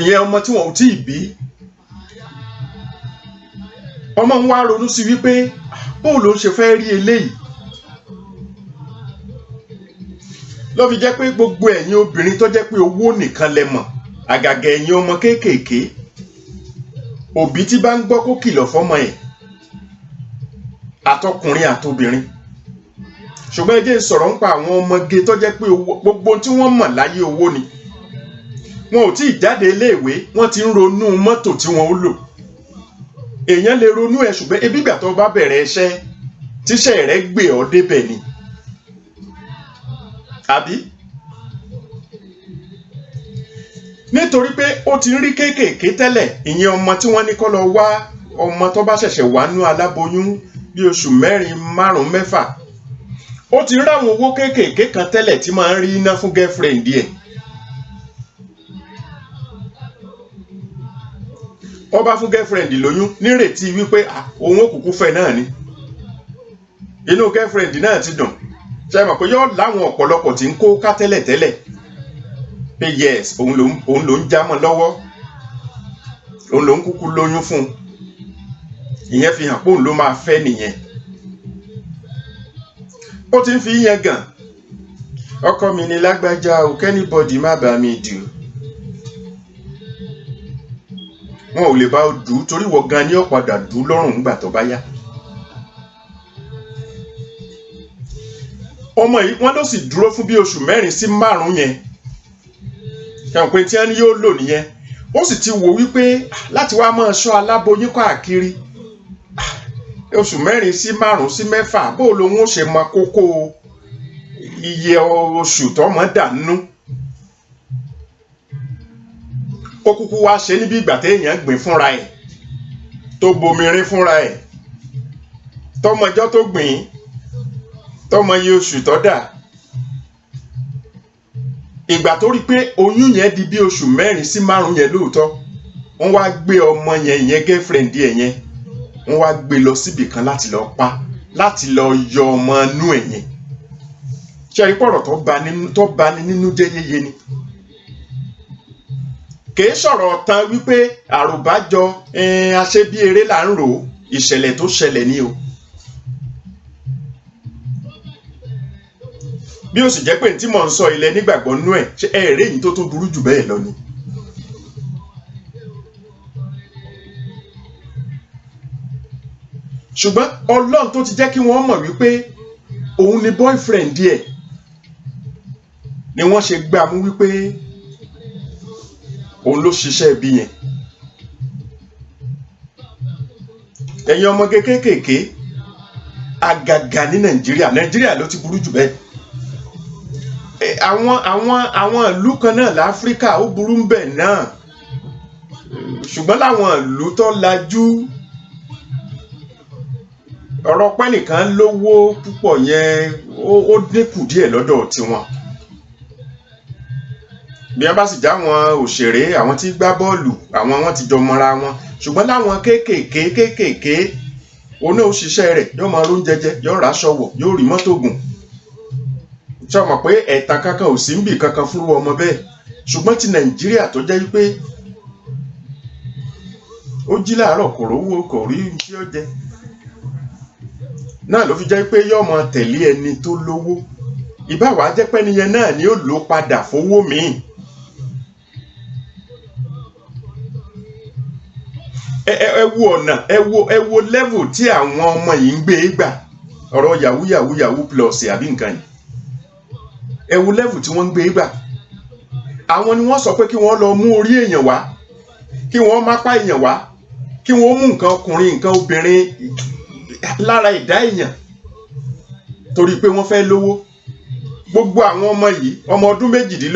ìyẹn ọmọ tí wọn ò tíì bí. ọmọ ń wá ronú sí wípé bóun ló ń ṣe fẹ́ rí eléyìí. ló fi jẹ́ pé gbogbo ẹ̀yin obìnrin tó jẹ́ pé owó nìkan lẹ mọ̀ àgàgà ẹ̀yin ọmọ kéékèèké òbí tí bá ń gbọ́ kó kìlọ̀ fọ́mọ ẹ̀ àtọkùnrin àtobìnrin. ṣùgbọ́n ẹ jẹ́ n sọ̀rọ̀ nípa àwọn ọmọge tó jẹ́ pé gbogbo tí wọ́n mọ̀ láyé owó ni. wọn ò tí ì jáde iléèwé wọ́n ti ń ronú mọ́tò tí wọ́n ó lò. èèyàn lè ronú ẹ̀ ṣùgbọ́n ebi ìgbà tó bá bẹ̀rẹ̀ iṣẹ́ tíṣẹ́ rẹ̀ gbé ọ débẹ̀ ni. àbí? nítorí pé ó ti ń rí kéékèèké tẹ́lẹ̀ ìyẹn ọmọ tí wọ́n ní kó lọ wá ọmọ tó bá ṣẹ̀ṣẹ̀ wá nú aláboyún bí oṣù 4, 5, 6 ó ti ráwọn owó kéékèèké kan tẹ́lẹ̀ tí máa ń rí iná fún girlfriend ẹ̀. ó bá fún girlfriend lóyún nírètí wípé òun òkùnkùn fẹ́ náà ni inú girlfriend náà ti dùn ṣe mọ̀ pé yóò láwọn ọ̀pọ̀lọpọ̀ tí ń kó ká tẹ́lẹ̀ pé yes òun ló ń já mọ́ lọ́wọ́ òun ló ń kúkú lóyún fún un. Ìyẹn fi hàn pé òun ló máa fẹ́ nìyẹn. Ó ti ń fi yẹn gàn. Ọkọ mi ni lágbájá o, kẹ́nìbọ̀dì má bá mi dù. Wọn ò lè bá ọ dù torí wọ́n gan ni ó padà dù lọ́rùn nígbà tó bá yá. Ọmọ yìí wọ́n ló sì dúró fún bí oṣù 4 sí 5 yẹn. Ẹ̀wọ̀n pé tí wọ́n ní yóò lò nìyẹn. Ó sì ti wò wípé láti wá máa ṣọ́ aláboyún káàkiri oṣù 4 sí 5 sí 6 bó lòun ó ṣe mọ kókó iye oṣù tọ́mọ dànù. Ó kúkú wá ṣe níbi ìgbà téèyàn gbìn fúnra ẹ̀ tó bomirin fúnra ẹ̀ tọmọjọ́ tó gbìn tọmọ iye oṣù tó dà. Ìgbà tó rí pé oyún yẹn di bí oṣù 4 sí 5 yẹn lóòótọ́, wọ́n wá gbé ọmọ yẹn ìyẹn girlfriend ẹ̀ yẹn wọ́n wá gbé lọ síbì kan láti lọ pa, láti lọ yọ ọmọ inú ẹ̀ yẹn. Ṣé rí pọ̀rọ̀ tó bá ní nínú jẹ́ yéye ni. Kìí sọ̀rọ̀ tán wípé àròbájọ aṣẹ bí eré là ń rò, ìṣẹ̀lẹ̀ tó ṣẹlẹ̀ ni o. Bí ó sì jẹ́ pé tí mò ń sọ ilẹ̀ nígbàgbọ́ nú ẹ̀, ṣé èrè yìí tó tún burú jù bẹ́ẹ̀ lọ ni. Ṣùgbọ́n Ọlọ́run tó ti jẹ́ kí wọ́n mọ̀ wípé òun ni boyfriend díẹ̀ ni wọ́n ṣe gbà mú wípé òun ló ṣiṣẹ́ ibi yẹn. Ẹ̀yin ọmọ kéékèèké àgàgà ní Nàìjíríà ló ti burú jù bẹ́ẹ̀. Àwọn ìlú kan náà láfíríkà ó burú ń bẹ̀ náà, ṣùgbọ́n láwọn ìlú tó lajú ọ̀rọ̀ pẹ́ nìkan lówó púpọ̀ yẹn ó dínkù díẹ̀ lọ́dọ̀ tiwọn. Bí wọ́n bá sì já wọn òṣèré, àwọn tí gbá bọ́ọ̀lù, àwọn wọn ti jọ mọ́ra wọn. Ṣùgbọ́n láwọn kéékèèké oní òṣìṣẹ́ rẹ̀ yóò máa róúnjẹ jẹ, yóò ráṣọ wọ̀, yóò rí mọ́tò gùn. Ṣé o mọ̀ pé ẹ̀tàn kankan ò sí ń bì kankan fúnrú ọmọ bẹ́ẹ̀? Ṣùgbọ́n ti Nàìjíríà tó jẹ́ wípé ó jí láàárọ̀ kò rówó kò rí tí ó jẹ náà ló fi jẹ́ pé yóò máa tẹ̀lé ẹni tó lówó. Ìbáwá jẹ́ pé nìyẹn náà ni ó lò padà fowó míì. Ẹ wo ọ̀nà ẹ wo level tí àwọn ọmọ yìí ń gbé gbà, ọ̀rọ̀ yahoo plus àbí nǹkan yìí. Ẹ wo level tí wọ́n ń gbé gbà. Àwọn ni wọ́n sọ pé kí wọ́n lọ mú orí èèyàn wá, kí wọ́n mápá èèyàn wá, kí wọ́n mú nǹkan ọkùnrin nǹkan obìnrin lára ìdá èèyàn torí pé wọ́n fẹ́ lówó. Gbogbo àwọn ọmọ yìí ọmọ ọdún 18, 20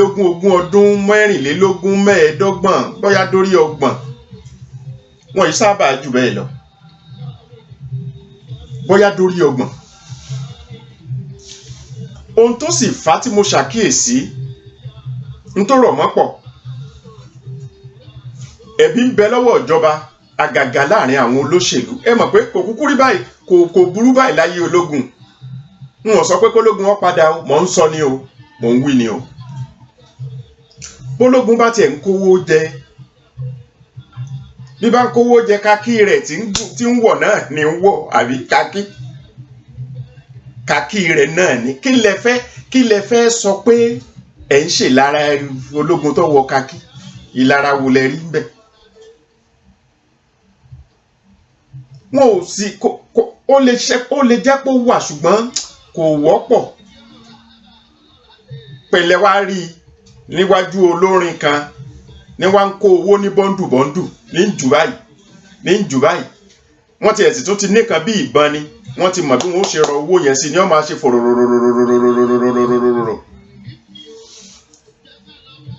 ọdún, 24, 25, bóyá dórí 30, wọn yìí sábà jù bẹ́ẹ̀ lọ, bóyá dórí 30. Ohun tó sì fà tí mo ṣàkíyèsí ń tó rọ̀ mọ́ pọ̀. Ẹ̀bi ń bẹ lọ́wọ́ ìjọba àgàgà láàrin àwọn olóṣèlú. Ẹ mọ̀ pé kò kúkú rí báyìí, kò burú báyìí láyé ológun. N ò sọ pé kólógun wọn padà o, mò ń sọ ni o, mò ń wí ni o. Bólógun bá tiẹ̀ ń kówó jẹ, bí bá ń kówó jẹ kákí rẹ̀ tí ń wọ̀ náà ni ń wọ̀, àbí kákí rẹ̀ náà ni. Kí lẹ fẹ́ sọ pé ẹ̀ ń ṣe lára ológun tó wọ kákí? Ìlara wo lẹ rí bẹ́ẹ̀? Wọn ò sí ó lè jẹ́ pé ó wà ṣùgbọ́n kò wọ́pọ̀. Pẹ̀lẹ́ wá rí níwájú olórin kan ní wá ń kó owó ní bọ́ndù ní jù báyìí. Wọ́n ti ẹ̀sìn tó ti nìkan bí ìbọn ni, wọ́n ti mọ̀ bí wọ́n ó ṣe rọ owó yẹn sí ni wọ́n máa ṣe fòròròròròròròròròròròrò.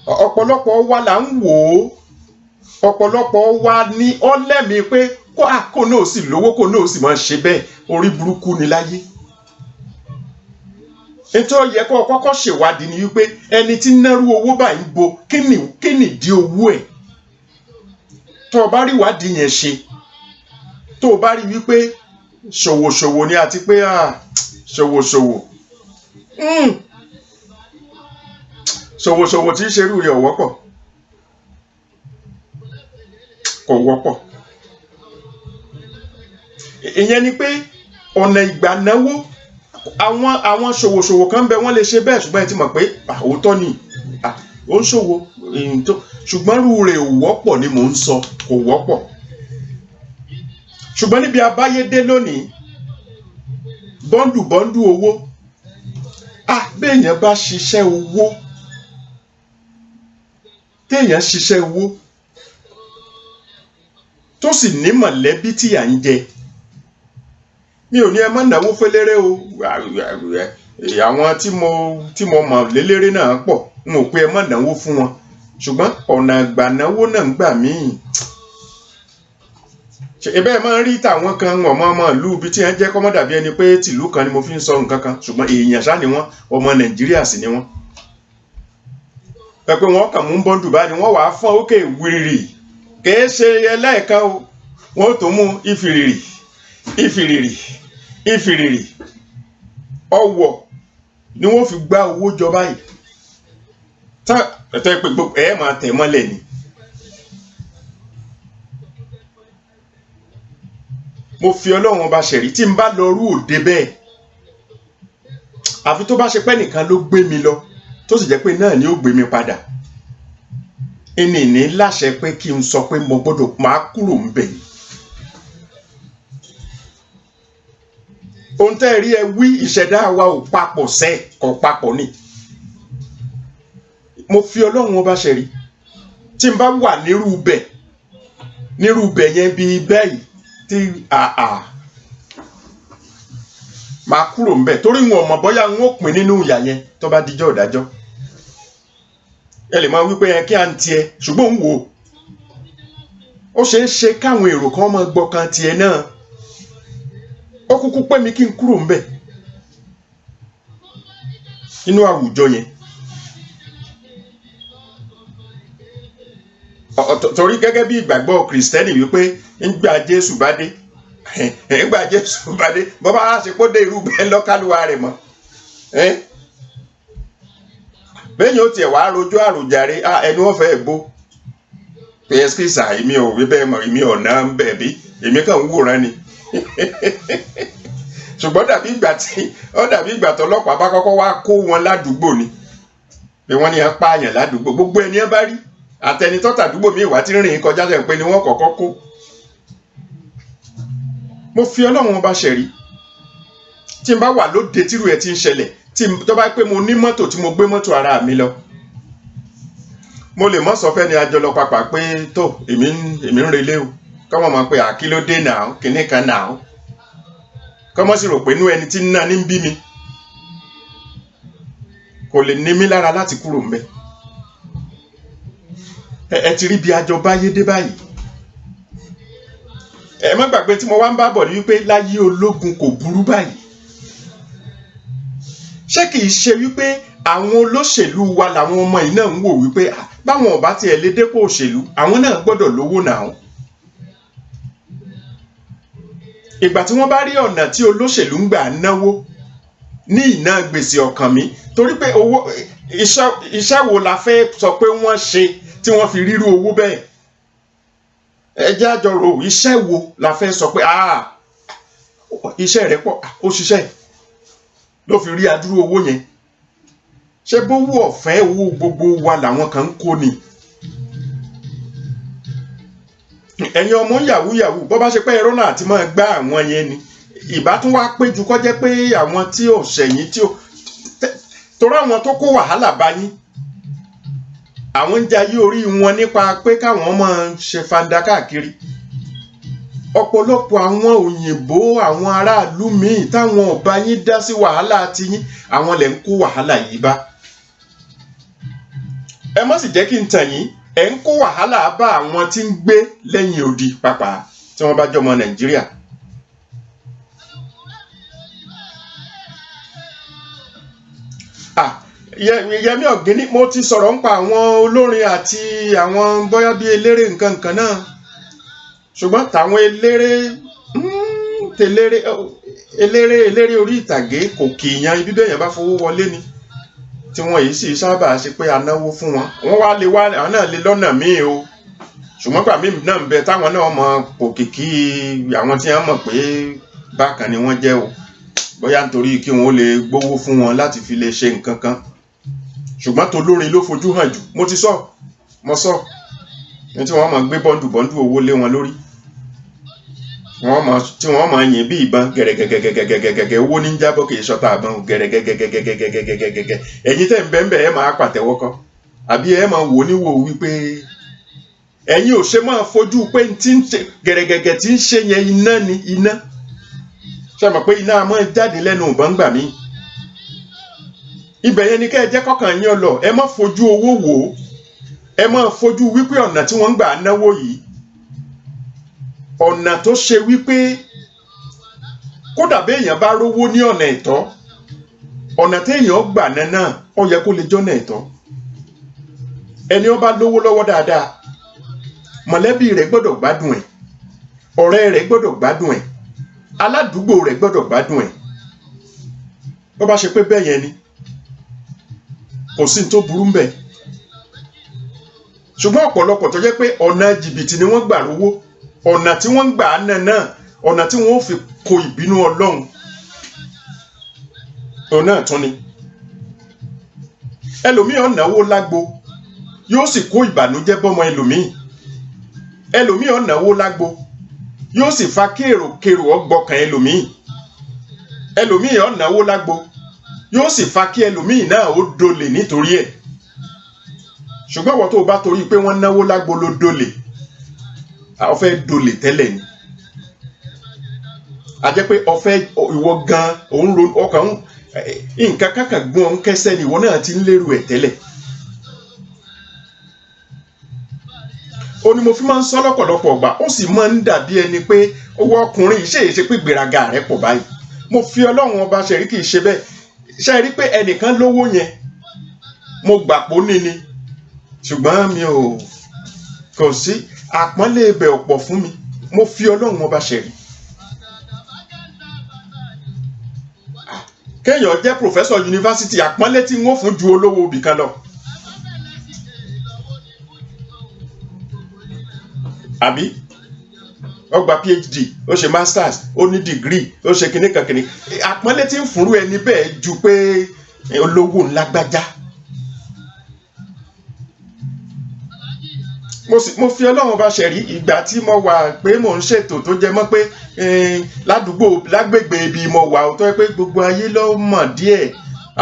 Ọ̀pọ̀lọpọ̀ wa là ń wò ó, ọ̀pọ̀lọpọ̀ wa ní ọlẹ́mi pé kó náà sì lówó, kó náà sì máa ṣe bẹ́ẹ̀. Orí burúkú ni láyé. Nítorí yẹ kó kọ́kọ́ ṣèwádìí ni wípé ẹni tí nárú owó báyìí ń bo kí ni ìdí owó ẹ̀. Tó o bá rí ìwádìí yẹn ṣe, tó o bá rí wípé ṣòwò ni àti pé ṣòwò tí í ṣerú rẹ̀ ọ̀wọ́pọ̀, kò wọ́pọ̀. Ìyẹn ni pé ọ̀nà ìgbànáwó àwọn ṣòwòṣòwò kan bẹ wọ́n lè ṣe bẹ́ẹ̀ ṣùgbọ́n ẹ ti mọ̀ pé òótọ́ ni ó ń ṣòwò ṣùgbọ́n irú rẹ̀ ò wọ́pọ̀ ni mò ń sọ, kò wọ́pọ̀. Ṣùgbọ́n níbi abáyédé lónìí bọ́ndù owó béèyàn bá ṣiṣẹ́ owó téèyàn ṣiṣẹ́ owó tó sì ní mọ̀lẹ́bí tí à ń jẹ, mi ò ní ẹ má náwó fẹ́lẹ́rẹ́ o, àwọn tí mo mọ̀ lélẹ́rẹ́ náà pọ̀, n ò pé ẹ má náwó fún wọn, ṣùgbọ́n ọ̀nà ìgbànáwó náà ń gbà míì. Ẹbẹ́ máa ń rí tàwọn kan ọmọ ìlú ibi tí wọ́n jẹ́ kọ́mọ́ dàbí ẹni pé tìlú kan ni mo fi ń sọ nǹkan kan, ṣùgbọ́n èèyàn ṣá ni wọ́n, ọmọ Nàìjíríà sì ni wọ́n. Pẹ̀pẹ́ wọn kàn mú bọ́ndù bá ni wọ́n wàá fọ́n òkè wìrìrì, kìí ṣe ẹlẹ́ẹ̀kan o, wọ́n tó mú ìfìrìrì ọwọ́ ni wọ́n fi gbá owó jọ báyìí. Ẹ̀tọ́ pé gbogbo ẹ̀ máa tẹ̀ mọ́lẹ̀ ni. Mo fi Ọlọ́run ọba ṣẹ̀rí tí n bá lọ rú òde bẹ́ẹ̀, àfi tó bá ṣe pé nìkan ló gbé mi lọ tó sì jẹ́ pé náà ni ó gbé mi padà, ìní láṣẹ pé kí n sọ pé mo gbọ́dọ̀ máa kúrò ń bẹ̀. Ohun tẹ́ rí ẹ wí, ìṣẹ̀dá wa ò papọ̀ sẹ́ kò papọ̀ ni. Mo fi Ọlọ́run ọba ṣẹ̀rí tí n bá wà nírú bẹ̀ yẹn bíi báyìí tí máa kúrò ń bẹ̀, torí wọn ò mọ̀ bóyá wọn ò pín nínú ìyà yẹn tó bá dijọ́ ìdájọ́. Ẹ lè máa wí pé kí à ń tiẹ̀, ṣùgbọ́n ń wò ó ṣeé ṣe káwọn èrò kan máa gbọ́ kan tiẹ̀ náà. Ó kúkú pẹ́ mi kí n kúrò ń bẹ̀ nínú àwùjọ yẹn. Torí gẹ́gẹ́ bí ìgbàgbọ́ Kristẹni wípé ńgbà Jésù bá dé bọ́ bá ṣe kó dé irú bẹ́ẹ̀ lọ́kàlùwà rẹ̀ mọ́. Bẹ́ẹ̀ni ó tiẹ̀ wá rojọ́ àròjàre ẹni wọ́n fẹ́ bó pẹ́ẹ́sìkìsà èmi ò wí bẹ́ẹ̀ mọ̀, èmi ò ná bẹ́ẹ̀ bí èmi kàn ń wòran ni. Ṣùgbọ́n dàbí ìgbà tó ọlọ́pàá bá kọ́kọ́ wá kó wọn ládùúgbò ni pé wọ́n ní à ń pààyàn ládùúgbò, gbogbo ẹni ẹ bá rí àtẹnitọ́ tàdúgbò mi ìwà tí rìn kọjá sẹ́yìn pé ni wọ́n kọ́kọ́ kó. Mo fi Ọlọ́run ọba ṣẹ̀rí tí n bá wà lóde tírú ẹ̀ tí ń ṣẹlẹ̀, tó bá pé mo ní mọ́tò tí mo gbé mọ́tò ara mi lọ, mo lè mọ́ sọ fẹ́ ni àjọ lọ papà pé tó èmi ń relé o, kọ́mọ mọ̀ pé àkílódé náà kìíní kan náà, kọ́mọ sì rò pé inú ẹni tí ń ná ní ń bí mi, kò lè ní mí lára láti kúrò ń bẹ̀. Ẹ ti rí bí àjọ báyé dé báyìí. Ẹ má gbàgbé tí mo wá ń bá bọ̀ ní wípé láyé ológun kò burú báyìí. Ṣé kìí ṣe wípé àwọn olóṣèlú wa làwọn ọmọ yìí náà ń wò wípé báwọn ọba tiẹ̀ lè dépò òṣèlú àwọn náà gbọ́dọ̀ lówó náà. Ìgbà tí wọ́n bá rí ọ̀nà tí olóṣèlú ń gbà náwó ní ìná gbèsè ọkàn mi, torí pé owó iṣẹ́ wo la fẹ́ sọ pé wọ́n ṣe tí wọ́n fi rírú owó bẹ́ẹ̀. Ẹ jẹ́ àjọrò iṣẹ́ wo la fẹ́ sọ pé iṣẹ́ rẹ̀ pọ̀, ó ṣiṣẹ́ ló fi rí adúrú owó yẹn. Ṣé bówó ọ̀fẹ́ owó gbogbo wa làwọn kan ń kó ni? Ẹ̀yin ọmọ yahoo bọ́ bá ṣe pé ẹ̀rọ náà ti máa gbá àwọn yẹn ni, ìbá tún wá péjú kó jẹ́ pé àwọn tí ò ṣẹ̀yìn torí àwọn tó kó wàhálà bá yín, àwọn ń jayé orí wọn nípa pé káwọn máa ṣe fanda káàkiri. Ọ̀pọ̀lọpọ̀ àwọn òyìnbó, àwọn aráàlú míì táwọn ọba yín dá sí wàhálà ti yín, àwọn lẹ̀ ń kó wàhálà yìí bá. Ẹ má sì jẹ́ kí n tàn yín, ẹ̀ ń kó wàhálà bá àwọn tí ń gbé lẹ́yìn odi pàápàá tí wọ́n bá jọmọ Nàìjíríà. Yẹmí Ọ̀gíní, mo ti sọ̀rọ̀ nípa àwọn olórin àti àwọn bóyá bí eléré nǹkan náà, ṣùgbọ́n táwọn eléré orí ìtàgé kò kìíyan ibi bẹ́ẹ̀ yẹn bá fowó wọlé ni, tí wọ́n yìí sì sábà ṣe pé anáwó fún wọn. Wọ́n wá àwọn náà lè lọ́nà míì o, ṣùgbọ́n gbà mí náà ń bẹ táwọn náà mọ òkìkí àwọn tí wọ́n mọ̀ pé bákan ni wọ́n jẹ́ o bóyá nítorí kí wọ́n lè gbowó fún wọn láti fi lè ṣe nǹkan kan ṣùgbọ́n tó lórin ló fojú hàn jù mo ti sọ ní tí wọ́n mọ̀ gbé bọ́ndù owó lé wọn lórí tí wọ́n mọ̀ yìn bí ìbọn gẹ̀rẹ̀gẹ̀gẹ̀gẹ̀gẹ̀gẹ̀ owó ní jábọ́ kì í ṣọta àbọn gẹ̀rẹ̀gẹ̀gẹ̀gẹ̀gẹ̀gẹ̀gẹ̀ ẹ̀yin tẹ́ ń bẹ́ẹ̀ ẹ máa pàtẹ́wọ́ kọ́ àbí ẹ máa wò níwò wípé ẹ̀yin ò ṣe máa fojú pé gẹ̀rẹ̀gẹ̀gẹ̀ tí ń ṣe yẹn iná ni iná ṣe mọ̀ pé iná máa jáde lẹ́nu ìbọn gbà mí ibẹ̀ yẹn ni kẹ́ ẹ jẹ́ kọ́kàn yín lọ ẹ má fojú owó wò ó ẹ má fojú wípé ọ̀nà tí wọ́n ń gbà náwó yìí ọ̀nà tó ṣe wípé kódà béèyàn bá rówó ní ọ̀nà ẹ̀tọ́ ọ̀nà téèyàn gbà náà ó yẹ kó lè jọ́nà ẹ̀tọ́ ẹni ó bá lówó lọ́wọ́ dáadáa mọ̀lẹ́bí rẹ̀ gbọ́dọ̀ gbádùn ẹ̀ ọ̀rẹ́ rẹ̀ gbọ́dọ̀ gbádùn ẹ̀ aládùúgbò rẹ̀ gbọ́dọ̀ gbádùn ẹ̀ bó bá ṣe pé bẹ́ẹ̀ yẹn ni kò sí tó burú mbẹ̀ ṣùgbọ́n ọ̀pọ̀lọpọ̀ tó jẹ́ pé ọ̀nà jìbìtì ni wọ́n gbà rówó ọ̀nà tí wọ́n gbà náà ọ̀nà tí wọ́n fi kó ìbínú Ọlọ́run òun náà tún ni ẹlòmíì ọ̀nàwó lágbo yóò sì kó ìbànújẹ́ bọ́mọ ẹlòmíì ọ̀nàwó lágbo yóò sì fa kérò ọgbọkàn ẹlòmíì ọ̀nàwó lágbo yóò sì fa kí ẹlòmíì náà ó dolè nítorí ẹ̀ ṣùgbọ́n wọ́n tó bá torí pé wọ́n náwó lágbo ló dolè ó fẹ́ dolè tẹ́lẹ̀ ni a jẹ́ pé ó fẹ́ ìwọ gan òun ro ọkàn nǹkan kankan gbọ́n òun kẹsẹ́ ni ìwọ náà ti ń lérò ẹ̀ tẹ́lẹ̀ ó ní mo fi máa ń sọ lọ́pọ̀lọpọ̀ ọgbà ó sì máa ń dàbí ẹni pé owó ọkùnrin ṣe pé gbéraga rẹ̀ pọ̀ báyìí mo fi Ọlọ́run ọba ṣẹ̀rí kì í ṣe bẹ́ẹ̀ ṣe rí pé ẹnìkan lówó yẹn mo gbà pó ní ni ṣùgbọ́n mi ò kò sí àpọ́nlé ibẹ̀ ọ̀pọ̀ fún mi mo fi Ọlọ́run ọba ṣẹ̀rí kéèyàn jẹ́ professor yunifásitì àpọ́nlé tí wọ́n fún ju olówó ibì kan lọ àbí ó gba PhD ó ṣe masters ó ní degree ó ṣe kìnnìkan àpọ́nlé tí ń fúnrú ẹni bẹ́ẹ̀ ju pé olówó ńlágbájá mo fi Ọlọ́run bá ṣẹ̀rí ìgbà tí mo wà pé mò ń ṣètò tó jẹ mọ́ pé ládùúgbò lágbègbè ibi mo wà ó tó yẹ pé gbogbo ayé ló mọ̀ díẹ̀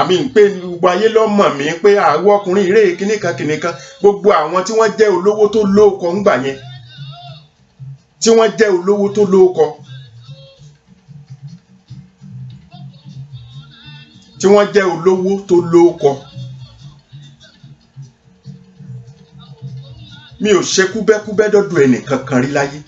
àmì pé gbogbo ayé ló mọ̀ mí pé àwọn ọkùnrin ìrè kìnnìkan gbogbo àwọn tí wọ́n jẹ́ olówó tó lóko ńgbà yẹn tí wọ́n jẹ́ olówó tó lóko mi ò ṣe kúbẹ́kúbẹ́ dọ́dọ̀ ẹnì kankan rí láyé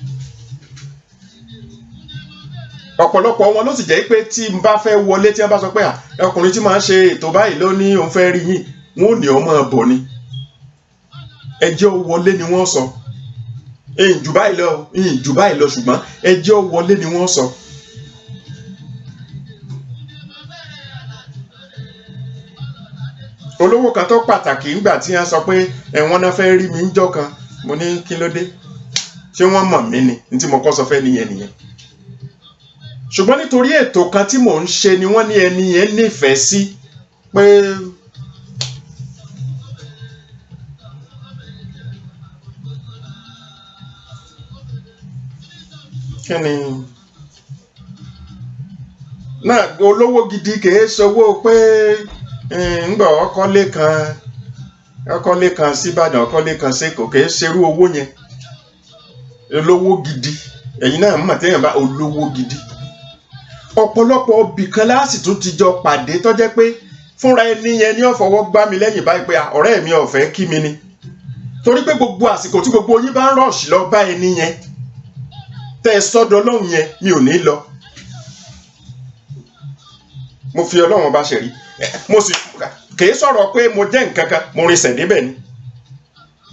ọ̀pọ̀lọpọ̀ wọn ló sì jẹ́ pé tí n bá fẹ́ wọlé tí wọ́n bá sọ pé ọkùnrin tí máa ń ṣe ètò báyìí ló ní òun fẹ́ rí yín wọn ò ní ọmọ bọ̀ ni ẹjẹ́ ó wọlé ni wọ́n sọ ìyìn jù báyìí lọ ṣùgbọ́n ẹjẹ́ ó wọlé ni wọ́n sọ. olówó kan tó pàtàkì ńgbà tí wọ́n sọ pé ẹ̀wọ̀n náà fẹ́ rí mi ńjọ́ kan mo ní kí ló dé ṣé wọ́n mọ̀ mí ni ní tí mo kọ́ sọ fẹ́ nìyẹn ṣùgbọ́n nítorí ètò kan tí mò ń ṣe ni wọ́n ní ẹni yẹn nífẹ̀ẹ́ sí pé kí ni náà olówó gidi kìí ṣòwò pé ńgbà ọkọlé kan síbàdàn ọkọlé kan sẹ́kọ̀ọ́ kìí ṣerú owó yẹn olówó gidi ẹ̀yin náà mọ̀ téèyàn bá olówó gidi ọ̀pọ̀lọpọ̀ ibì kan láàsì tún ti jọ pàdé tó jẹ́ pé fúnra ẹni yẹn ni ó fọwọ́ gbá mi lẹ́yìn báyìí pé ọ̀rẹ́ mi ò fẹ́ kí mi ni torí pé gbogbo àsìkò tí gbogbo yín bá ń rọ̀ṣì lọ bá ẹni yẹn tẹ́ ẹ sọ́dọ̀ Ọlọ́run yẹn mi ò ní lọ mo fi Ọlọ́run bá ṣe rí mo sì kìí sọ̀rọ̀ pé mo jẹ́ nǹkan kan mo rinṣẹ̀ débẹ̀ ni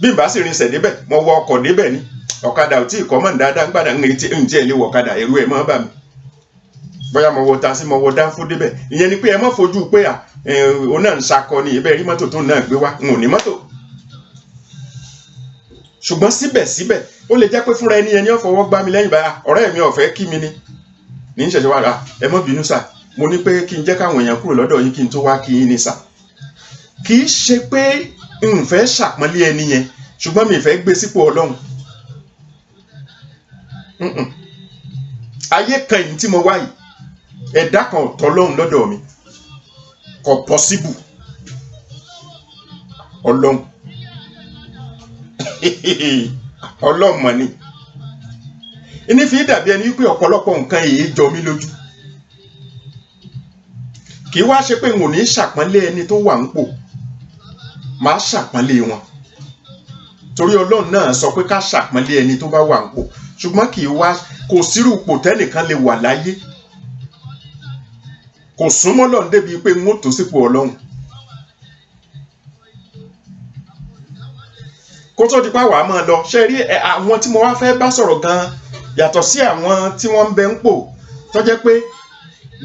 bí n bá sì rinṣẹ̀ débẹ̀ mo wọ ọkọ̀ débẹ̀ ni ọ̀kadà ò tí ì kọ́ mọ̀ dáadáa ń gbàdá ń jẹ́ ilé wọ ọ̀kadà ẹ̀rú ẹ̀ mọ́ bà mí bóyá mo wọ taxi mo wọ dánfó débẹ̀ ìyẹn ni pé ẹ má fojú pé òun náà ń sakọ ni ìbẹ́ rí mọ́tò tó náà gbé wá n ò ní mọ́tò ṣùgbọ́n síbẹ̀síbẹ̀ ó lè jẹ́ pé fúnra ẹni ó fọwọ́ gbá mi lẹ́yìn báyà ọ̀rẹ́ mi ò fẹ́ kí mi ní ìṣẹ̀ṣẹ̀ wà rà ẹ má bínú sà mo ní pé kí n jẹ́ káwọn èèyàn kúrò lọ́dọ̀ yín kí n tó wá kí yín ní sà. kì í ṣe pé n fẹ́ ṣàpọ́nlé ẹni yẹn ṣùgbọ́n mi fẹ́ gbé sípò Ọlọ́run. ayé kan yìí tí mo wá yìí ẹ̀dá kan ò tọ́ Ọlọ́run lọ́dọ̀ mi kò pọ́síbù Ọlọ́run Ọlọ́run mọ̀ ni ìní fi dàbí ẹni wípé ọ̀pọ̀lọpọ̀ nǹkan èyí jọ mí lójú kì í wá ṣe pé n ò ní ṣàpọ́nlé ẹni tó wà nípò máa ṣàpọ́nlé wọn torí Ọlọ́run náà sọ pé ká ṣàpọ́nlé ẹni tó bá wà nípò ṣùgbọ́n kì í wá kò sírù ipò tẹ́nìkan lè wà láyé kò súnmọ́ Ọlọ́run débi pé n ó tó sípò Ọlọ́run. kó tó di pa wàá máa lọ ṣe rí àwọn tí mo wá fẹ́ bá sọ̀rọ̀ gan-an yàtọ̀ sí àwọn tí wọ́n ń bẹ ń pò tó jẹ́ pé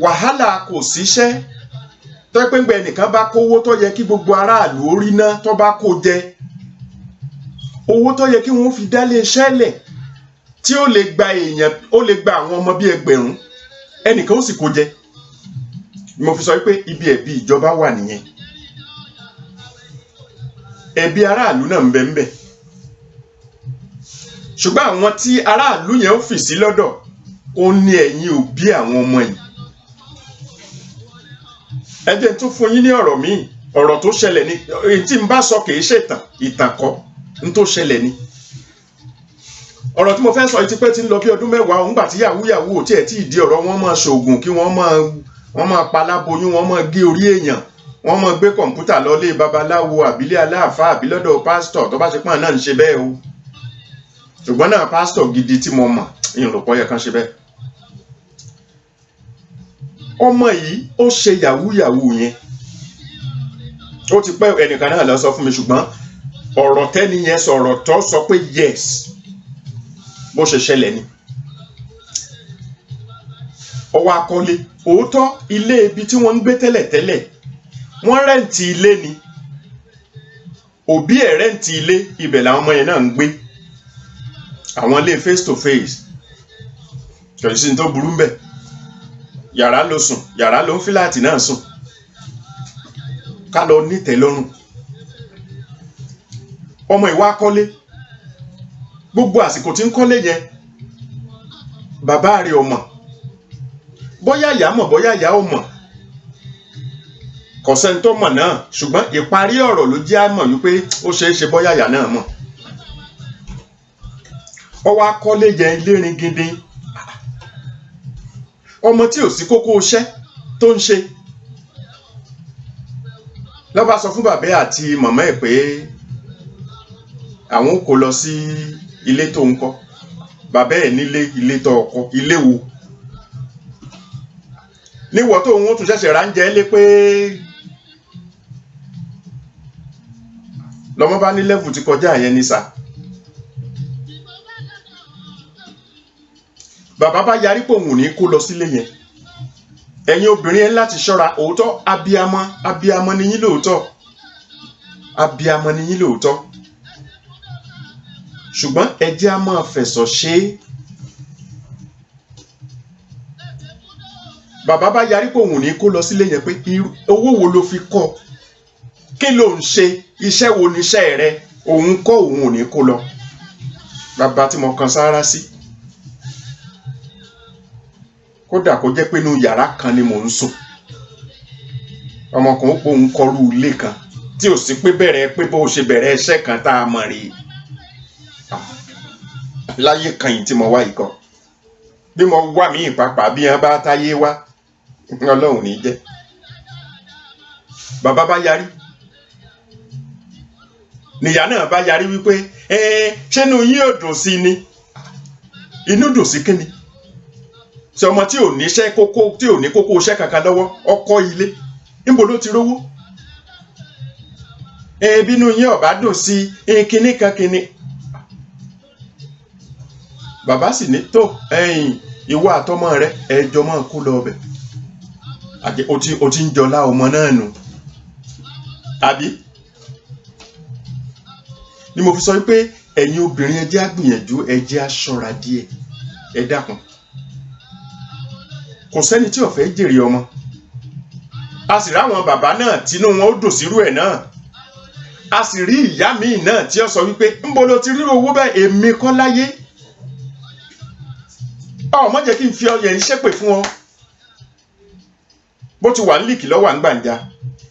wàhálà kò síṣẹ́ tó jẹ́ pé ń gbẹ nìkan bá kówó tó yẹ kí gbogbo aráàlú orí ná tó bá kó jẹ owó tó yẹ kí wọ́n fi dálé iṣẹ́ lẹ̀ tí ó lè gba èèyàn ó lè gba àwọn ọmọ bíi ẹgbẹ̀rún ẹnìkan ó sì kó jẹ mo fi sọ pé ibi ẹ̀bi ìjọba wà nìyẹn ẹ̀bi aráàlú náà ń bẹ ń bẹ ṣùgbọ́n àwọn tí aráàlú yẹn ó fì sí lọ́dọ̀ ó ní ẹ̀yin òbí àwọn ọmọ yìí. ẹ jẹ́ tó fún yín ní ọ̀rọ̀ míì ọ̀rọ̀ tó ṣẹlẹ̀ ní èyí tí n bá sọ kìí ṣe ìtàn kọ́ n tó ṣẹlẹ̀ ní. ọ̀rọ̀ tí mo fẹ́ sọ yìí ti pẹ́ tí ń lọ bí ọdún mẹ́wàá òun gbà tí yahoo ò tiẹ̀ tí ì di ọ̀rọ̀ wọn máa ṣoògùn kí wọ́n máa paláboyún wọ́n máa gé orí èèyàn wọ́n máa gbé kọ̀ǹpútà lọ́lé babaláwo àbílẹ̀ aláàfáà àbí lọ́dọ̀ pásítọ̀ tó bá ṣe pọ́n náà ń ṣe bẹ́ẹ̀ o ṣùgbọ́n náà pásítọ̀ gidi tí mo mọ̀ ìrùpọ̀ yẹ kan ṣe bẹ́ẹ̀. ọmọ yìí ó ṣe yahoo yẹn ó ti pẹ́ ẹnìkan náà lọ sọ fún mi ṣùgbọ́n ọ̀rọ̀ tẹ́ni yẹn sọ̀rọ̀ tó sọ pé yes bó ṣe ṣẹlẹ̀ ni. ọwọ́ akọ́lé òótọ́ ilé ibi tí wọ́n ń gbé tẹ́lẹ̀tẹ́lẹ̀ wọ́n rẹ́ǹtì ilé ni òbí ẹ̀ rẹ́ǹtì ilé ibẹ̀ làwọn ọmọ yẹn náà ń gbé àwọn ilé face to face kìí sí ní tó burú mbẹ yàrá ló sùn yàrá ló ń fíláàtì náà sùn ká lọ nítẹ́ lọ́rùn. ọmọ ìwà kọ́lé gbogbo àsìkò tí ń kọ́lé yẹn bàbá rẹ̀ ọmọ bóyá ìyá mọ̀ bóyá ìyá ò mọ̀ kò sẹ́ni tó mọ̀ náà ṣùgbọ́n ìparí ọ̀rọ̀ ló jẹ́ àmọ̀ wípé ó ṣeé ṣe bóyá ìyá náà mọ̀. ọwọ́ akọ́lé yẹn lérin gidi ọmọ tí ò sí kókó iṣẹ́ tó ń ṣe lọ́ba sọ fún bàbá àti màmá ẹ̀ pé àwọn kò lọ sí ilé tó ń kọ́ bàbá ẹ̀ nílé ilé tó ọkọ ilé wo níwọ̀ tó ń tún ṣẹ̀ṣẹ̀ ránjẹ́ lé pé lọ́mọ bá ní lẹ́fù ti kọjá yẹn ní sà. bàbá bá yarí pò wùn ní kó lọ sílé yẹn ẹ̀yin obìnrin ẹ̀ láti ṣọ́ra òótọ́ abiyamọ ni yín lóòótọ́ abiyamọ ni yín lóòótọ́ ṣùgbọ́n ẹ jẹ́ á máa fẹ̀sọ̀ ṣe é. bàbá bá yarí pò wùn ní kó lọ sílé yẹn pé owó wo ló fi kọ́ kí ló ń ṣe iṣẹ́ wo níṣẹ́ rẹ òun kọ́ òun ò ní kó lọ. bàbá tí mo kan sáárá sí kódà kó jẹ́ pé inú yàrá kan ni mò ń sùn ọmọkùnrin ó pòun kọrú ilé kan tí ò sí pé bẹ̀rẹ̀ pé bó ṣe bẹ̀rẹ̀ iṣẹ́ kan tá a mọ̀ rí láyé kan yìí tí mo wá ikọ̀ bí mo wà mí ìpapà bí wọn bá táyé wá Ọlọ́run ní jẹ́. bàbá bá yarí nìyá náà bá yarí wípé ṣé inú yín ò dùn sí ni inú dùn sí kíni ṣe ọmọ tí ò níṣẹ́ kókó tí ò ní kókó iṣẹ́ kankan lọ́wọ́ ọkọ ilé níbo ló ti rówó bínú yín ọ̀bá dùn sí kinní kan kinní. bàbá sì ní tó ìwọ àtọmọ rẹ ẹjọ máa kú lọ ọbẹ o ti ń jọlá ọmọ náà nù àbí ni mo fi sọ pé ẹ̀yin obìnrin ẹ jẹ́ á gbìyànjú, ẹ jẹ́ á ṣọ́ra díẹ̀, ẹ dákun. Kò sẹ́ni tí ò fẹ́ jèrè ọmọ. A sì ráwọn bàbá náà tínú wọn ó dùn sírú ẹ̀ náà. A sì rí ìyá míì náà tí ó sọ wípé ńbo ló ti rí owó bẹ́ẹ̀, èmi kọ́ láyé. Má jẹ́ kí n fi ọyẹ̀ ń ṣépè fún ọ. Bó ti wà ní líkì lọ́wọ́ à ń gbàǹjà,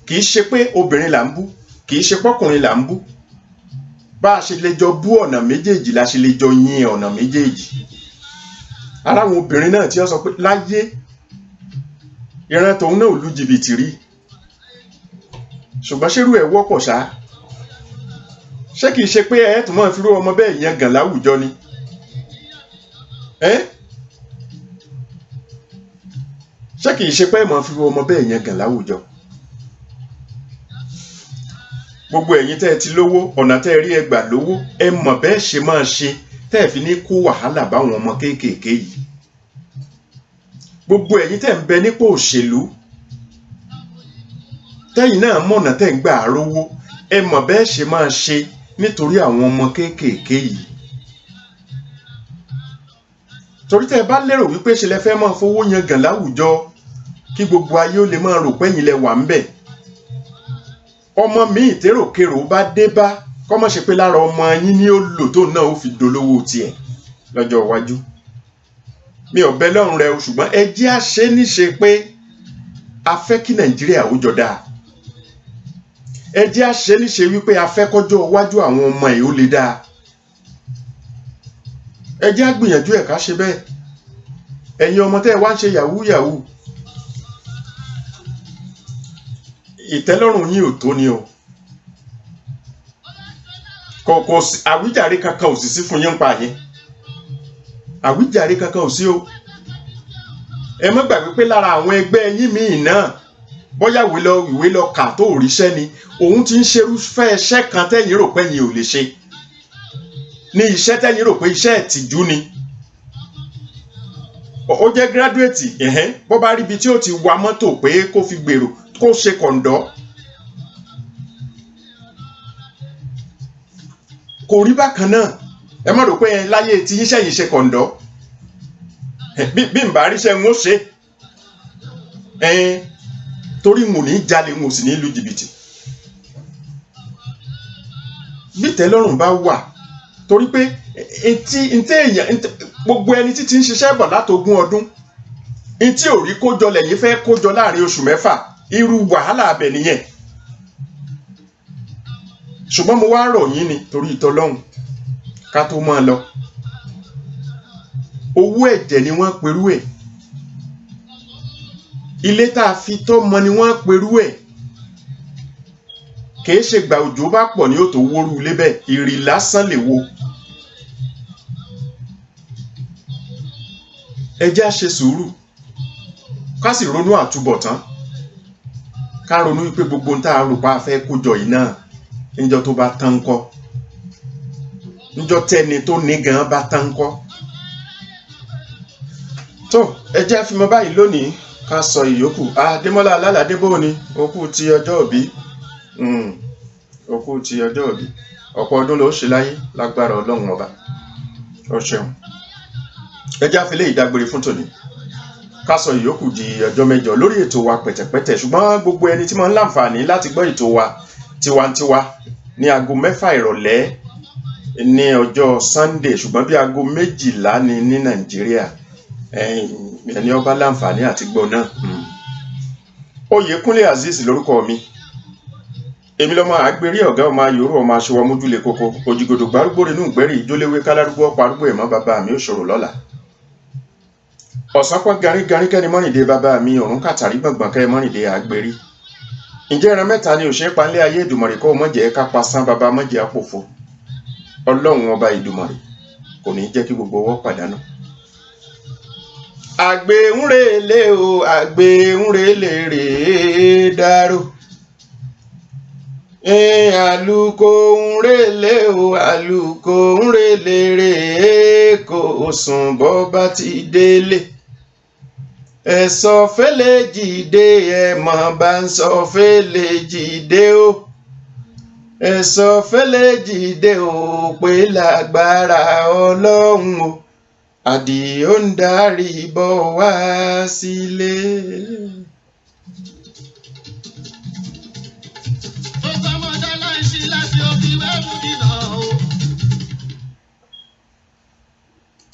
kì í ṣe pé obìnrin là ń bú, kì í ṣe pọ́kùnrin là ń bú. Bá a ṣe lè jọ bú ọ̀nà méjèèjì la ṣe lè jọ yin ọ̀nà méjèèjì. Ara àwọn obìnrin náà tí ó sọ pé láyé ìran tòun náà ò lu jìbìtì rí. Ṣùgbọ́n ṣérú ẹ̀ wọ́pọ̀ ṣá. Ṣé kìí ṣe pé ẹ tún máa fi rú ọmọ bẹ́ẹ̀ yẹn gàn láwùjọ ni? Ṣé kìí ṣe pé ẹ máa fi rú ọmọ bẹ́ẹ̀ yẹn gàn láwùjọ? Gbogbo ẹ̀yin tẹ́ ẹ ti lówó, ọ̀nà tẹ́ ẹ rí ẹ gbà lówó, ẹ mọ̀ bẹ́ẹ̀ ṣe máa ṣe tẹ́ ẹ fi ní kó wàhálà báwọn ọmọ kéékèèké yìí. Gbogbo ẹ̀yin tẹ́ ń bẹ nípò òṣèlú, tẹ́yin náà mọ̀nà tẹ́ ń gbà rówó, ẹ mọ̀ bẹ́ẹ̀ ṣe máa ṣe nítorí àwọn ọmọ kéékèèké yìí. Torí tẹ́ ẹ bá lérò wípé ṣe lẹ fẹ́ máa fowó yan gàn láwùjọ kí gbogbo ayé ó lè máa rò pé ẹ̀yin lẹ wà ń bẹ̀. Ọmọ míì téròkèrò bá dé bá, kọ́ mọ̀ ṣe pé lára ọmọ yín ni ó lò tó náà ó fi dolówó tiẹ̀ lọ́jọ́ iwájú. Mi ò bẹ lọ́run rẹ o, ṣùgbọ́n ẹ jẹ́ á ṣe níṣe pé a fẹ́ kí Nàìjíríà ó jọ dáa. Ẹ jẹ́ á ṣe níṣe wípé a fẹ́ kọjọ́ iwájú àwọn ọmọ ẹ̀ ó lè dáa. Ẹ jẹ́ á gbìyànjú ẹ̀ ká ṣe bẹ́ẹ̀. Ẹ̀yin ọmọ tẹ́ ẹ wá ń ṣe yahoo yahoo, ìtẹ́lọ́rùn yín ò tó ni o. Kò àwíjàre kankan ò sì sí fún yín pa yẹn. Àwíjàre kankan ò sí o. Ẹ má gbàgbé pé lára àwọn ẹgbẹ́ yín míì náà, bóyá ìwé lọ kà tó ríṣẹ́ ni, òun ti ń ṣerúfẹ́ iṣẹ́ kan tẹ́yin rò pé ẹ̀yin ò lè ṣe. Ní iṣẹ́ tẹ́yin rò pé iṣẹ́ ìtìjú ni. Ó jẹ́ gírádùétì, bó bá rí ibi tí ó ti wa mọ́tò pé kó fi gbèrò kó ṣe kọ̀ǹdọ́. Kò rí bákan náà. Ẹ má rò pé láyé tí yín ṣẹ̀yìn ṣe kọ̀ǹdọ́. Bí n bá ríṣẹ́ ń ó ṣe. Torí n ò ní jalè, n ò sì ní lu jìbìtì. Bí ìtẹ́lọ́rùn bá wà, torí pé gbogbo ẹni tí ti ń ṣiṣẹ́ bọ̀ látogún ọdún, tí ò rí kójọ lẹ́yìn fẹ́ kójọ láàrin oṣù mẹ́fà, irú wàhálà abẹ nìyẹn. Ṣùgbọ́n mo wá rọ̀ yín ni torí ìtọ́lọ́hun ká tó máa lọ. Owó ẹ̀jẹ̀ ni wọ́n perú ẹ̀. Ilé tá a fi tọ́mọ ni wọ́n perú ẹ̀. Kìí ṣe gbà òjò bá pọ̀ ní ó tó wórú ilé bẹ́ẹ̀, ìrì lásán lè wo. Ẹ jẹ́ á ṣe sùúrù, ká sì ronú àtúbọ̀tán. Ká ronú wípé gbogbo ń tá a rò pa fẹ́ kójọ yìí náà, níjọ́ tó bá tán ńkọ́? Níjọ́ tẹ́ni tó ní gan bá tán ńkọ́? Tó, ẹ jẹ́ á fi mọ báyìí lónìí, ká sọ ìyókù. Adémọ́lá Alálàdé bó ni, òkú ti ọjọ́ òbí. Òkú ti ọjọ́ òbí. Ọ̀pọ̀ ọdún ló ṣe láyé lágbára Ọlọ́run ọba. Ó ṣeun. Ẹ jẹ́ á fi lé ìdágbére fún tòní. Ká sọ ìyókù di ọjọ́ mẹ́jọ lórí ètò wa pẹ̀tẹ̀pẹ̀tẹ̀. Ṣùgbọ́n gbogbo ẹni tí máa ń láǹfààní láti gbọ́ ètò wa tiwantiwa ní aago 6 ìrọ̀lẹ́ ní ọjọ́ Sunday, ṣùgbọ́n bí aago 12 ni ní Nàìjíríà. Ẹni ó bá láǹfààní àti gbọ́ náà. Oyèkúnlé Azeez lórúkọ mi. Èmi lọ́mọ àgbérí ọ̀gá ọmọ ayòrò ọmọ aṣọwọ́ mójúlé kókó, òjìgòdò gbárùgbò nínú ìgbẹ́rì ìjóléwé kálárúgbó parúgbó ẹ̀mọ́ bàbá mi ò ṣòro lọ́la. Ọ̀sán pọ́n garígarí kẹ́ni mọ́rìndé bàbá mi, ọ̀run kàtàrí gbọ̀ngbọ̀n kẹ́ mọ́rìndé àgbérí. Ǹjẹ́ ẹran mẹ́ta ni òṣèré panlé ayé Èdùmàrè kọ́ mọ́jẹ́ ká pasán bàbá mọ́jẹ́ àpòfo. Ọlọ́run ọba Èdùmàrè kò ní jẹ́ kí gbogbo ọwọ́ pàdánù. Àgbéhùnrèlé o, àgbéhùnrèlé rèé dárò. Àlùkò ńrèlé o, àlùkò ńrèlé rèé kò sùn bọ́ bá ti délé. Ẹ sọ fẹ́lẹ́ jìde, ẹ mọ̀ bá ń sọ fẹ́lẹ́ jìde o. ẹ sọ fẹ́lẹ́ jìde ò pé lágbára Ọlọ́run o Àdìó ń darí bọ̀ wá sílé.